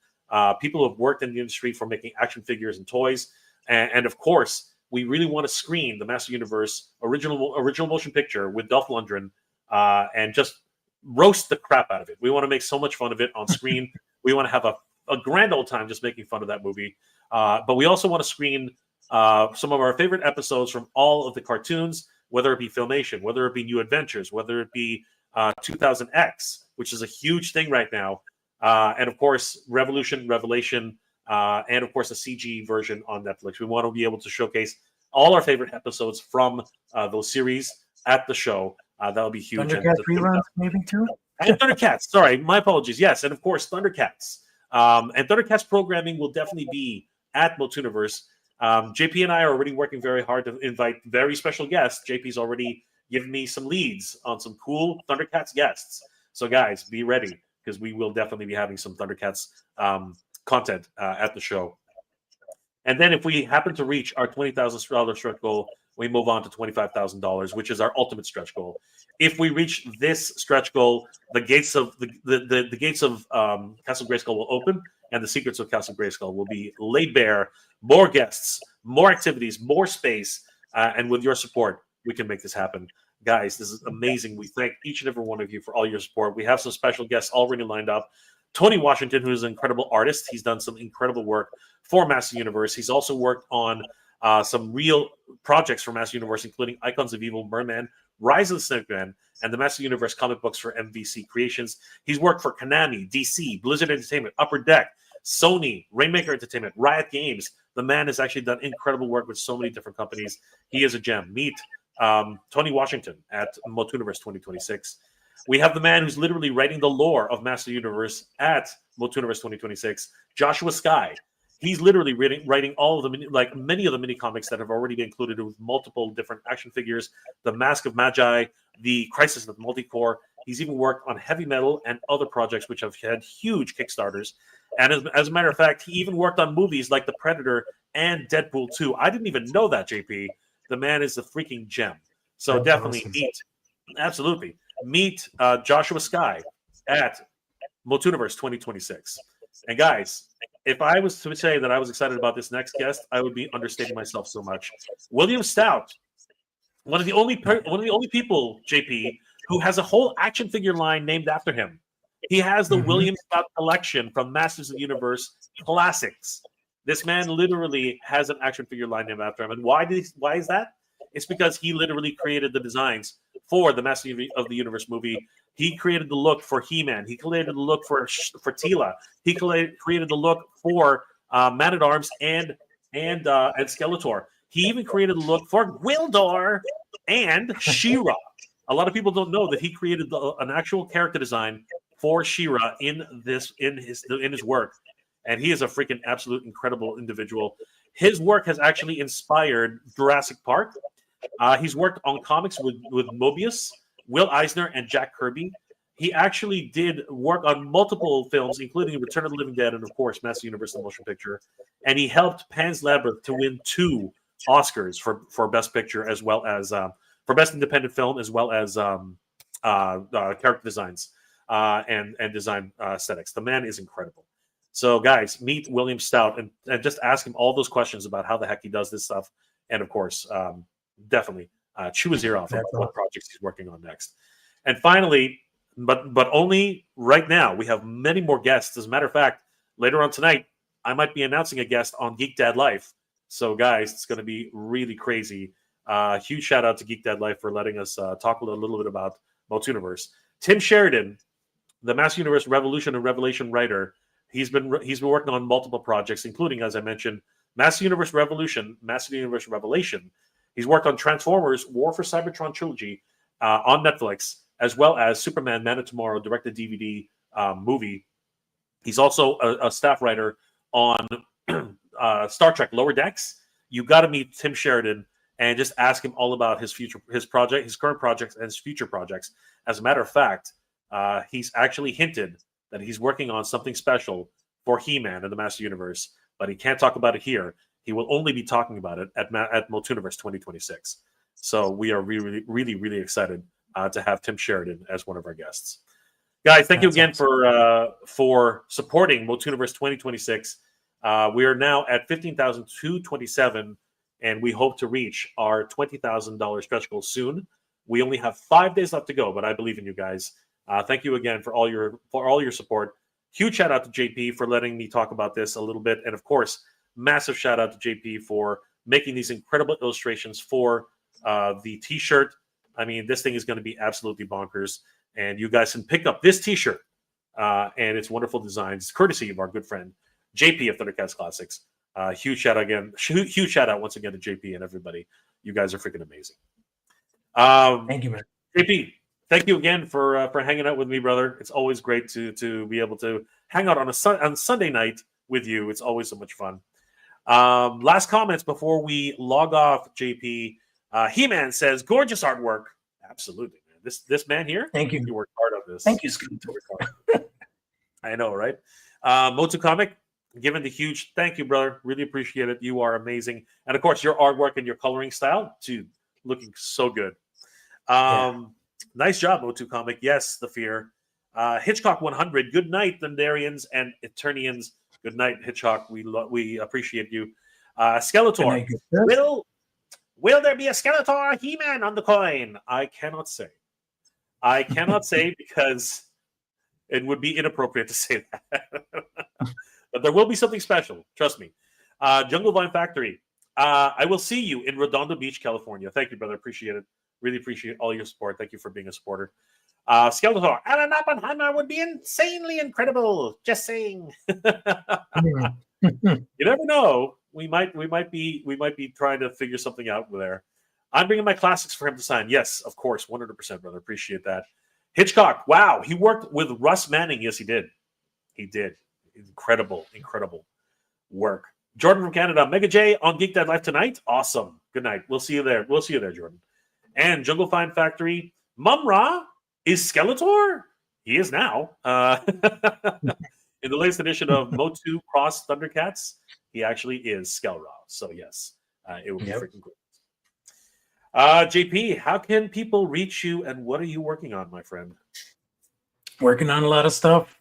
people who have worked in the industry for making action figures and toys, and of course, we really want to screen the Master Universe original motion picture with Dolph Lundgren and just roast the crap out of it. We want to make so much fun of it on screen. We want to have a grand old time just making fun of that movie. But we also want to screen some of our favorite episodes from all of the cartoons, whether it be Filmation, whether it be New Adventures, whether it be 2000X, which is a huge thing right now. And of course, Revolution, Revelation, and of course, a CG version on Netflix. We want to be able to showcase all our favorite episodes from those series at the show. That'll be huge. Thundercats reruns, maybe too. And Thundercats. Sorry, my apologies. Yes, and of course, Thundercats. And Thundercats programming will definitely be at MOTUNIVERSE. JP and I are already working very hard to invite very special guests. JP's already given me some leads on some cool Thundercats guests. So, guys, be ready because we will definitely be having some Thundercats content at the show. And then if we happen to reach our $20,000 stretch goal, we move on to $25,000, which is our ultimate stretch goal. If we reach this stretch goal, the gates of the gates of Castle Grayskull will open, and the secrets of Castle Grayskull will be laid bare. More guests, more activities, more space, and with your support, we can make this happen. Guys, this is amazing. We thank each and every one of you for all your support. We have some special guests already lined up. Tony Washington, who is an incredible artist, he's done some incredible work for Master Universe. He's also worked on some real projects for Master Universe, including Icons of Evil, Merman, Rise of the Snake Man, and the Master Universe comic books for MVC Creations. He's worked for Konami, DC, Blizzard Entertainment, Upper Deck, Sony, Rainmaker Entertainment, Riot Games. The man has actually done incredible work with so many different companies. He is a gem. Meet Tony Washington at MOTUNIVERSE 2026. We have the man who's literally writing the lore of Master Universe at MOTUNIVERSE 2026, Joshua Sky. He's literally writing all of the many of the mini comics that have already been included with multiple different action figures, the Mask of Magi, the Crisis of the Multicore. He's even worked on Heavy Metal and other projects which have had huge Kickstarters. And as a matter of fact, he even worked on movies like The Predator and Deadpool 2. I didn't even know that, JP. The man is a freaking gem. So That's definitely awesome. meet Joshua Sky at MOTUNIVERSE 2026. And guys, if I was to say that I was excited about this next guest, I would be understating myself so much. William Stout, one of the only people, JP, who has a whole action figure line named after him. He has the William Stout collection from Masters of the Universe Classics. This man literally has an action figure line named after him. And why is that? It's because he literally created the designs for the Master of the Universe movie, He created the look for He-Man. He created the look for Tila. He created the look for Man-at-Arms and Skeletor. He even created the look for Gwildor and She-Ra. A lot of people don't know that he created an actual character design for She-Ra in his work, and he is a freaking absolute incredible individual. His work has actually inspired Jurassic Park. He's worked on comics with Mobius, Will Eisner, and Jack Kirby. He actually did work on multiple films, including Return of the Living Dead and, of course, Master Universe the Motion Picture. And he helped Pan's Labyrinth to win 2 Oscars for Best Picture, as well as for Best Independent Film, as well as character designs and design aesthetics. The man is incredible. So, guys, meet William Stout and just ask him all those questions about how the heck he does this stuff. And, of course, definitely chew his ear off about what projects he's working on next. And finally, but only right now, we have many more guests. As a matter of fact, later on tonight, I might be announcing a guest on Geek Dad Life. So, guys, it's going to be really crazy. Huge shout out to Geek Dad Life for letting us talk a little bit about MOTUNIVERSE. Tim Sheridan, the Master Universe Revolution and Revelation writer, he's been working on multiple projects, including, as I mentioned, Master Universe Revolution, Master Universe Revelation. He's worked on Transformers, War for Cybertron trilogy on Netflix, as well as Superman, Man of Tomorrow, direct-to-DVD movie. He's also a staff writer on Star Trek Lower Decks. You got to meet Tim Sheridan and just ask him all about his current projects, and his future projects. As a matter of fact, he's actually hinted that he's working on something special for He-Man and the Master Universe, but he can't talk about it here. He will only be talking about it at MOTUNIVERSE 2026. So we are really, really, really excited to have Tim Sheridan as one of our guests. Guys, thank you again for supporting MOTUNIVERSE 2026. We are now at 15,227, and we hope to reach our $20,000 stretch goal soon. We only have 5 days left to go, but I believe in you guys. Thank you again for all your support. Huge shout out to JP for letting me talk about this a little bit, and of course, massive shout out to JP for making these incredible illustrations for the T-shirt. I mean, this thing is going to be absolutely bonkers, and you guys can pick up this T-shirt and its wonderful designs, courtesy of our good friend JP of Thundercats Classics. Huge shout out once again to JP and everybody. You guys are freaking amazing. Thank you, man. JP, thank you again for hanging out with me, brother. It's always great to be able to hang out on Sunday night with you. It's always so much fun. Last comments before we log off, JP. He-Man says, gorgeous artwork. Absolutely, man. This man here, thank you. You worked hard on this. Thank you, I know, right? Motu Comic, given the huge thank you, brother. Really appreciate it. You are amazing. And of course, your artwork and your coloring style, dude, looking so good. Nice job, Motu Comic. Yes, the fear. Hitchcock 100. Good night, Thunderians and Eternians. Good night, Hitchcock. We appreciate you. Skeletor. Will there be a Skeletor or He-Man on the coin? I cannot say. Because it would be inappropriate to say that. But there will be something special. Trust me. Jungle Vine Factory. I will see you in Redondo Beach, California. Thank you, brother. Appreciate it. Really appreciate all your support. Thank you for being a supporter. Skeletor. Alan Oppenheimer would be insanely incredible. Just saying. You never know. We might be trying to figure something out there. I'm bringing my classics for him to sign. Yes, of course, 100%, brother. Appreciate that. Hitchcock. Wow, he worked with Russ Manning. Yes, he did. He did. Incredible work. Jordan from Canada. Mega J on Geek Dad Life tonight. Awesome. Good night. We'll see you there. Jordan. And Jungle Find Factory. Mumm-Ra is Skeletor. He is now. In the latest edition of MOTU Cross Thundercats, he actually is Skell-Ra. So yes, it would be freaking great. JP, how can people reach you, and what are you working on, my friend? Working on a lot of stuff.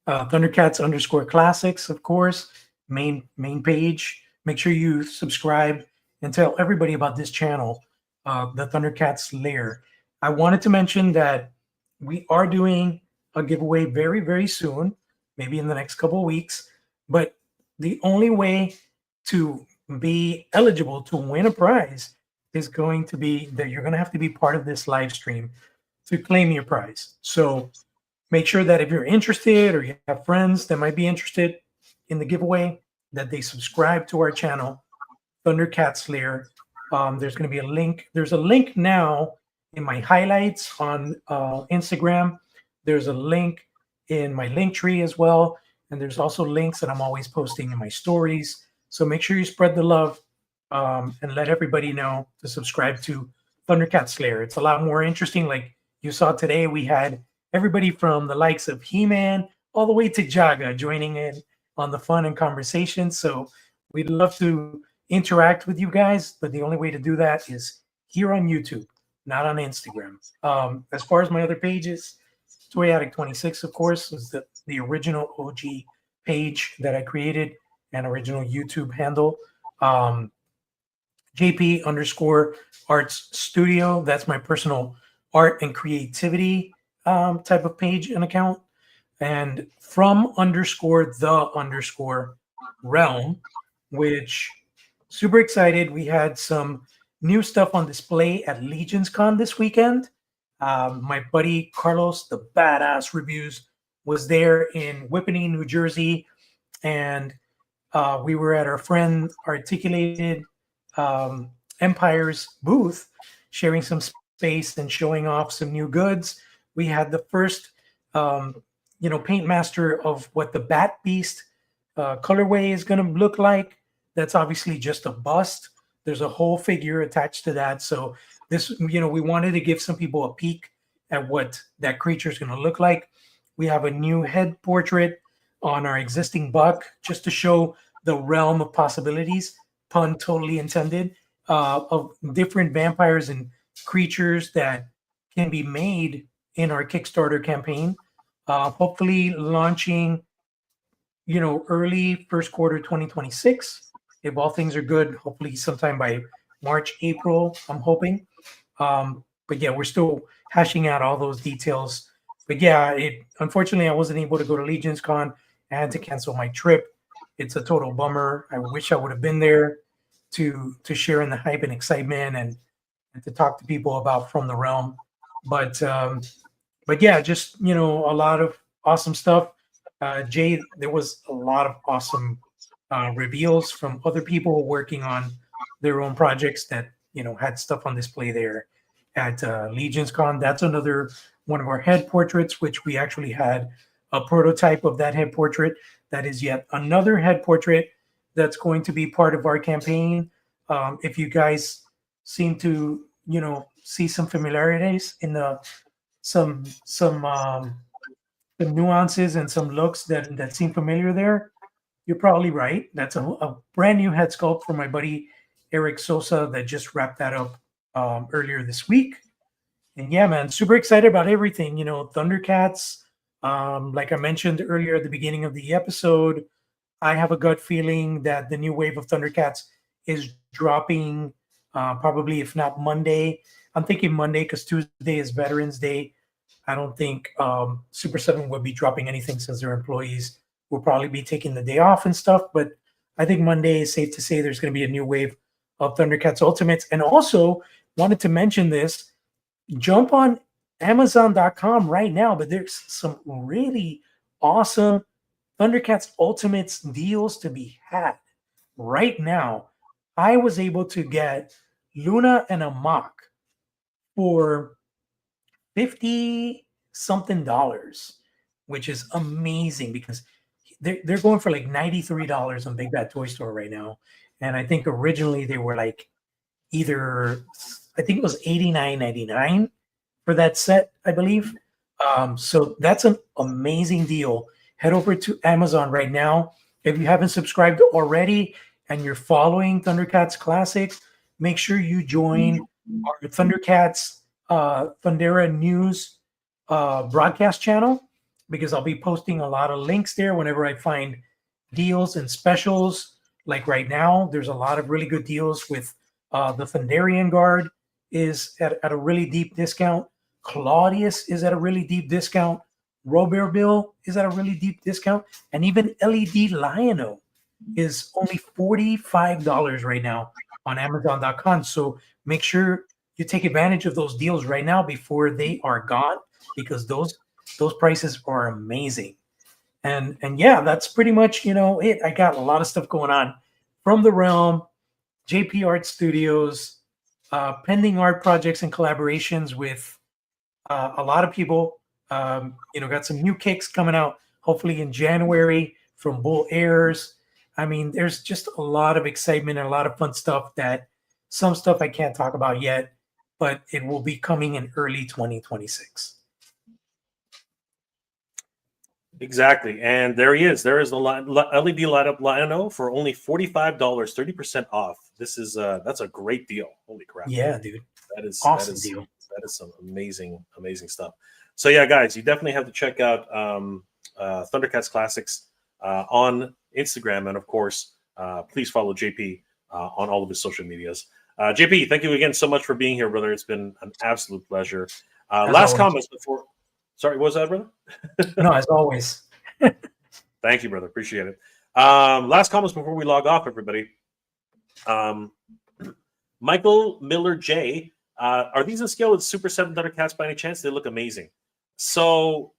Thundercats_classics, of course. Main page. Make sure you subscribe and tell everybody about this channel, the Thundercats Lair. I wanted to mention that we are doing a giveaway very, very soon, maybe in the next couple of weeks. But the only way to be eligible to win a prize is going to be that you're going to have to be part of this live stream. to claim your prize. So make sure that if you're interested or you have friends that might be interested in the giveaway, that they subscribe to our channel, Thundercats Lair. There's going to be a link. There's a link now in my highlights on Instagram. There's a link in my link tree as well. And there's also links that I'm always posting in my stories. So make sure you spread the love and let everybody know to subscribe to Thundercats Lair. It's a lot more interesting. Like you saw today, we had everybody from the likes of He-Man all the way to Jaga joining in on the fun and conversation. So we'd love to interact with you guys, but the only way to do that is here on YouTube, not on Instagram. As far as my other pages, Toy Addict 26, of course, is the original OG page that I created and original YouTube handle. JP_Arts Studio, that's my personal art and creativity type of page and account. And from_the_realm, which super excited. We had some new stuff on display at Legions Con this weekend. My buddy Carlos, the Badass Reviews, was there in Whippany, New Jersey. And we were at our friend Articulated Empire's booth, sharing some space and showing off some new goods. We had the first, paint master of what the Bat Beast colorway is going to look like. That's obviously just a bust. There's a whole figure attached to that. So this, we wanted to give some people a peek at what that creature is going to look like. We have a new head portrait on our existing buck, just to show the realm of possibilities, pun totally intended, of different vampires and creatures that can be made in our Kickstarter campaign. Hopefully launching, early first quarter 2026. If all things are good, hopefully sometime by March, April, I'm hoping. But yeah, we're still hashing out all those details. But yeah, unfortunately, I wasn't able to go to Legions Con. I had to cancel my trip. It's a total bummer. I wish I would have been there to share in the hype and excitement and to talk to people about From the Realm. But yeah, just, a lot of awesome stuff. Jay, there was a lot of awesome reveals from other people working on their own projects that, had stuff on display there at Legions Con. That's another one of our head portraits, which we actually had a prototype of that head portrait. That is yet another head portrait that's going to be part of our campaign. If you guys seem to, see some familiarities in some nuances and some looks that seem familiar there, you're probably right. That's a brand new head sculpt from my buddy Eric Sosa that just wrapped that up earlier this week. And yeah, man, super excited about everything. Thundercats, like I mentioned earlier at the beginning of the episode, I have a gut feeling that the new wave of Thundercats is dropping probably, if not Monday. I'm thinking Monday because Tuesday is Veterans Day. I don't think Super 7 would be dropping anything since their employees will probably be taking the day off and stuff. But I think Monday is safe to say there's going to be a new wave of Thundercats Ultimates. And also wanted to mention this, jump on Amazon.com right now, but there's some really awesome Thundercats Ultimates deals to be had right now. I was able to get Luna and Amok for $50-something, which is amazing because they're going for like $93 on Big Bad Toy Store right now. And I think originally they were like I think it was $89.99 for that set, I believe. So that's an amazing deal. Head over to Amazon right now. If you haven't subscribed already and you're following Thundercats Classics, make sure you join our Thundercats Thundera News broadcast channel, because I'll be posting a lot of links there whenever I find deals and specials. Like right now, there's a lot of really good deals with the Thunderian Guard is at a really deep discount. Claudius is at a really deep discount. Robert Bill is at a really deep discount. And even LED Lion-O is only $45 right now on Amazon.com. So make sure you take advantage of those deals right now before they are gone, because those prices are amazing. And yeah, that's pretty much it. I got a lot of stuff going on from the realm, JP Art Studios, pending art projects and collaborations with a lot of people. Got some new kicks coming out hopefully in January from Bull Airs. I mean, there's just a lot of excitement and a lot of fun stuff that some stuff I can't talk about yet, but it will be coming in early 2026. Exactly. And there he is. There is the LED light up Lion-O for only $45, 30% off. That's a great deal. Holy crap. Yeah, dude. That is awesome deal. That is some amazing stuff. So yeah, guys, you definitely have to check out Thundercats Classics on Instagram, and of course, please follow JP on all of his social medias. JP, thank you again so much for being here, brother. It's been an absolute pleasure. Last comments before. Sorry, what was that, brother? No, as always. Thank you, brother. Appreciate it. Last comments before we log off, everybody. Michael Miller J. Are these in scale with Super 7 Thundercats by any chance? They look amazing. So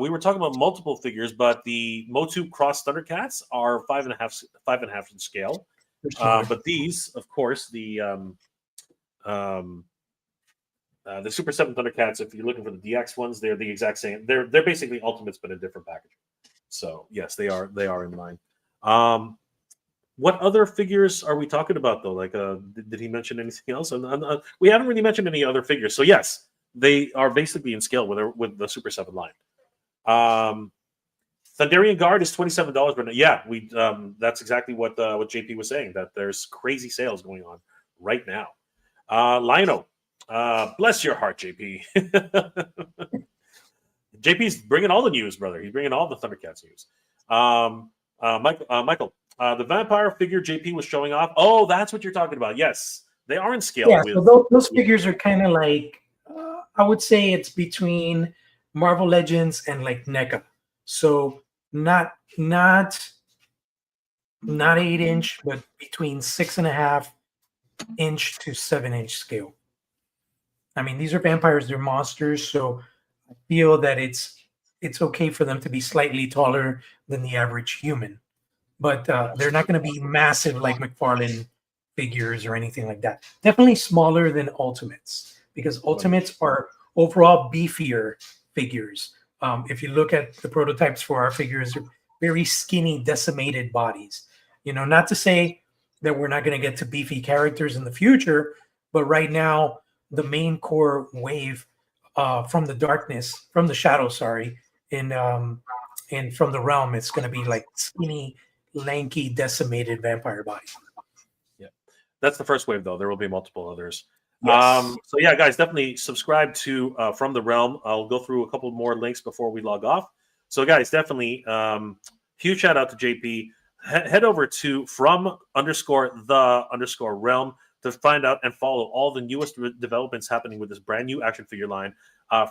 we were talking about multiple figures, but the MOTU Cross Thundercats are 5.5 in scale. But these, of course, the Super 7 Thundercats, if you're looking for the DX ones, they're the exact same. They're basically Ultimates, but in different packaging. So yes, they are in line. What other figures are we talking about though? Like, did he mention anything else? We haven't really mentioned any other figures. So yes, they are basically in scale with the Super 7 line. Thunderian Guard is $27, but yeah, that's exactly what JP was saying, that there's crazy sales going on right now. Lion-O, bless your heart, JP. JP's bringing all the news, brother. He's bringing all the Thundercats news. Michael, the vampire figure JP was showing off. Oh, that's what you're talking about. Yes, they are in scale. Yeah, so those figures are kind of like, I would say it's between Marvel Legends and like NECA. So not 8-inch, but between 6.5-inch to 7-inch scale. I mean, these are vampires; they're monsters. So I feel that it's okay for them to be slightly taller than the average human, but they're not going to be massive like McFarlane figures or anything like that. Definitely smaller than Ultimates, because Ultimates are overall beefier figures. If you look at the prototypes for our figures, they're very skinny, decimated bodies. Not to say that we're not going to get to beefy characters in the future, but right now, the main core wave from the shadow, and from the realm, it's going to be like skinny, lanky, decimated vampire bodies. Yeah, that's the first wave, though. There will be multiple others. Yes. So yeah, guys, definitely subscribe to From the Realm. I'll go through a couple more links before we log off. So guys, definitely huge shout out to JP. Head over to from_the_realm to find out and follow all the newest developments happening with this brand new action figure line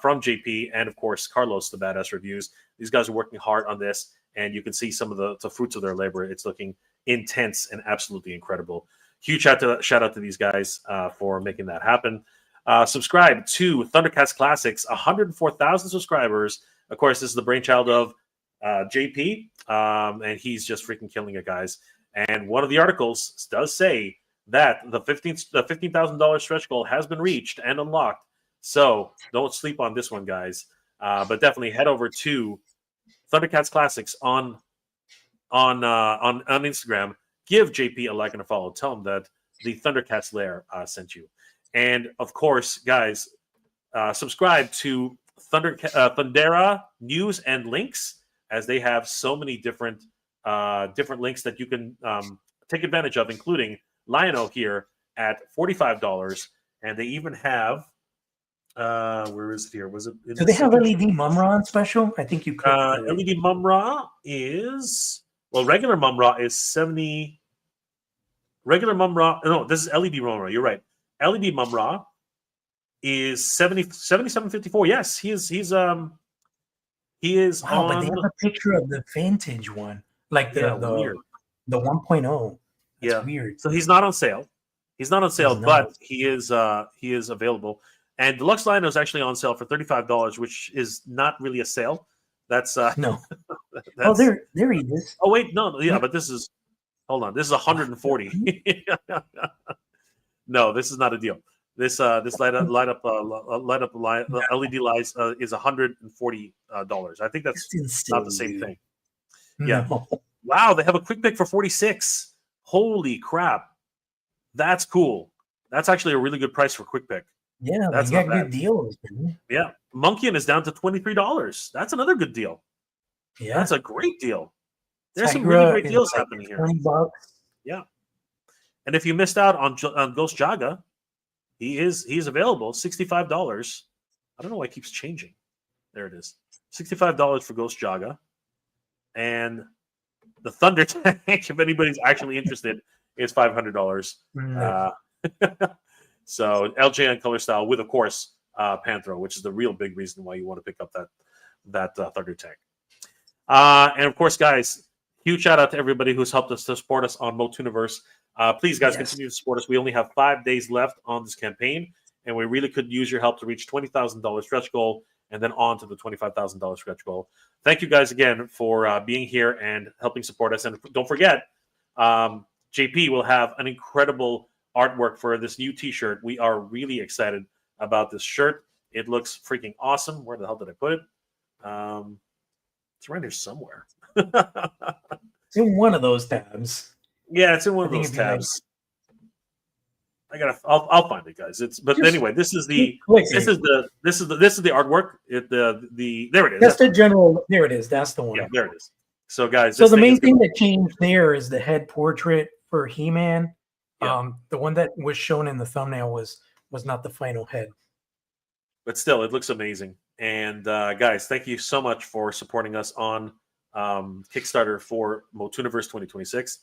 from JP and of course Carlos, the Badass Reviews. These guys are working hard on this, and you can see some of the fruits of their labor. It's looking intense and absolutely incredible. Huge shout out to these guys for making that happen. Subscribe to Thundercats Classics, 104,000 subscribers. Of course, this is the brainchild of JP, and he's just freaking killing it, guys. And one of the articles does say that the $15,000 stretch goal has been reached and unlocked. So don't sleep on this one, guys. But definitely head over to Thundercats Classics on Instagram. Give JP a like and a follow. Tell him that the Thundercats Lair sent you. And of course, guys, subscribe to Thundera News and Links, as they have so many different links that you can take advantage of, including Lion-O here at $45, and they even have where is it here? Was it? Do they have LED Mumm-Ra on special? I think you could. LED Mumm-Ra is regular Mumm-Ra is 70. Regular Mumm-Ra, no, this is LED Mumm-Ra. You're right. LED Mumm-Ra is 77.54. Yes, he is. Wow, but they have a picture of the vintage one, like the 1.0. That's weird. So he's not on sale. He's not on sale, He's but not. he is available. And Deluxe Lion-O is actually on sale for $35, which is not really a sale. That's No. that's. Oh, there he is. Oh wait, no, yeah, but this is. Hold on, this is 140. No, this is not a deal. This LED lights is $140. I think that's not the same thing. Yeah. No. Wow, they have a quick pick for 46. Holy crap, that's cool. That's actually a really good price for quick pick. Yeah, That's they got not bad. good deals, man. Yeah, Monkeyin is down to $23. That's another good deal. Yeah, That's a great deal. There's some Tigra really great is deals like happening here. $20. Yeah, and if you missed out on Ghost Jaga, he's available, $65. I don't know why it keeps changing. There it is, $65 for Ghost Jaga, and the Thunder Tank, if anybody's actually interested, is $500. No. So LJN color style with, of course, Panthro, which is the real big reason why you want to pick up that Thunder Tank. And of course, guys, huge shout out to everybody who's helped us to support us on MOTUNIVERSE. Please, guys, continue to support us. We only have 5 days left on this campaign, and we really could use your help to reach $20,000 stretch goal and then on to the $25,000 stretch goal. Thank you guys again for being here and helping support us. And don't forget, JP will have an incredible artwork for this new t-shirt. We are really excited about this shirt. It looks freaking awesome. Where the hell did I put it? It's right here somewhere. It's in one of those tabs. Yeah, it's in one of those tabs. I'll find it, guys. Anyway, this is the artwork. There it is. That's the general. There it is. That's the one. Yeah, there it is. So, guys, so the main thing that changed there is the head portrait for He-Man. Yeah. The one that was shown in the thumbnail was not the final head. But still, it looks amazing. And guys, thank you so much for supporting us on Kickstarter for MOTUNIVERSE 2026.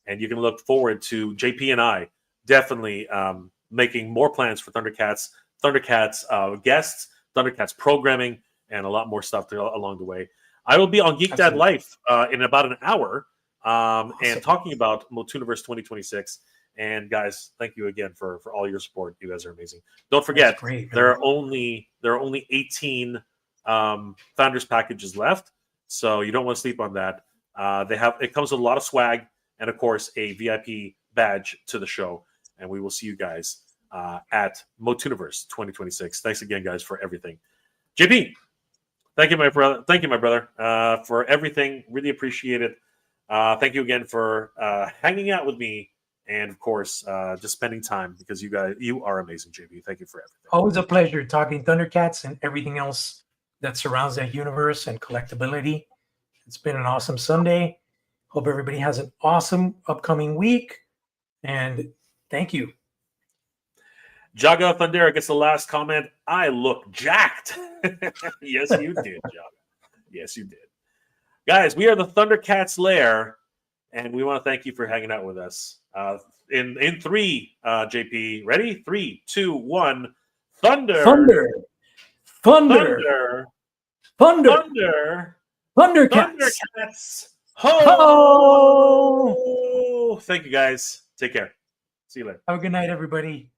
And you can look forward to JP and I definitely making more plans for Thundercats guests, Thundercats programming, and a lot more stuff along the way. I will be on Geek Dad Life in about an hour and talking about MOTUNIVERSE 2026. And guys, thank you again for all your support. You guys are amazing. Don't forget, there are only 18 Founders packages left, so you don't want to sleep on that. It comes with a lot of swag and, of course, a VIP badge to the show. And we will see you guys at MOTUNIVERSE 2026. Thanks again, guys, for everything. JP, thank you, my brother. Thank you, my brother, for everything. Really appreciate it. Thank you again for hanging out with me. And of course, just spending time because you are amazing, JP. Thank you for everything. Always a pleasure talking Thundercats and everything else that surrounds that universe and collectability. It's been an awesome Sunday. Hope everybody has an awesome upcoming week. And thank you. Jaga Thundera gets the last comment. I look jacked. Yes, you did, Jaga. Yes, you did. Guys, we are the Thundercats Lair, and we want to thank you for hanging out with us. In three, JP, ready? 3, 2, 1. Thunder. Thunder. Thunder. Thunder. Thundercats. Thundercats. Ho! Thank you, guys. Take care. See you later. Have a good night, everybody.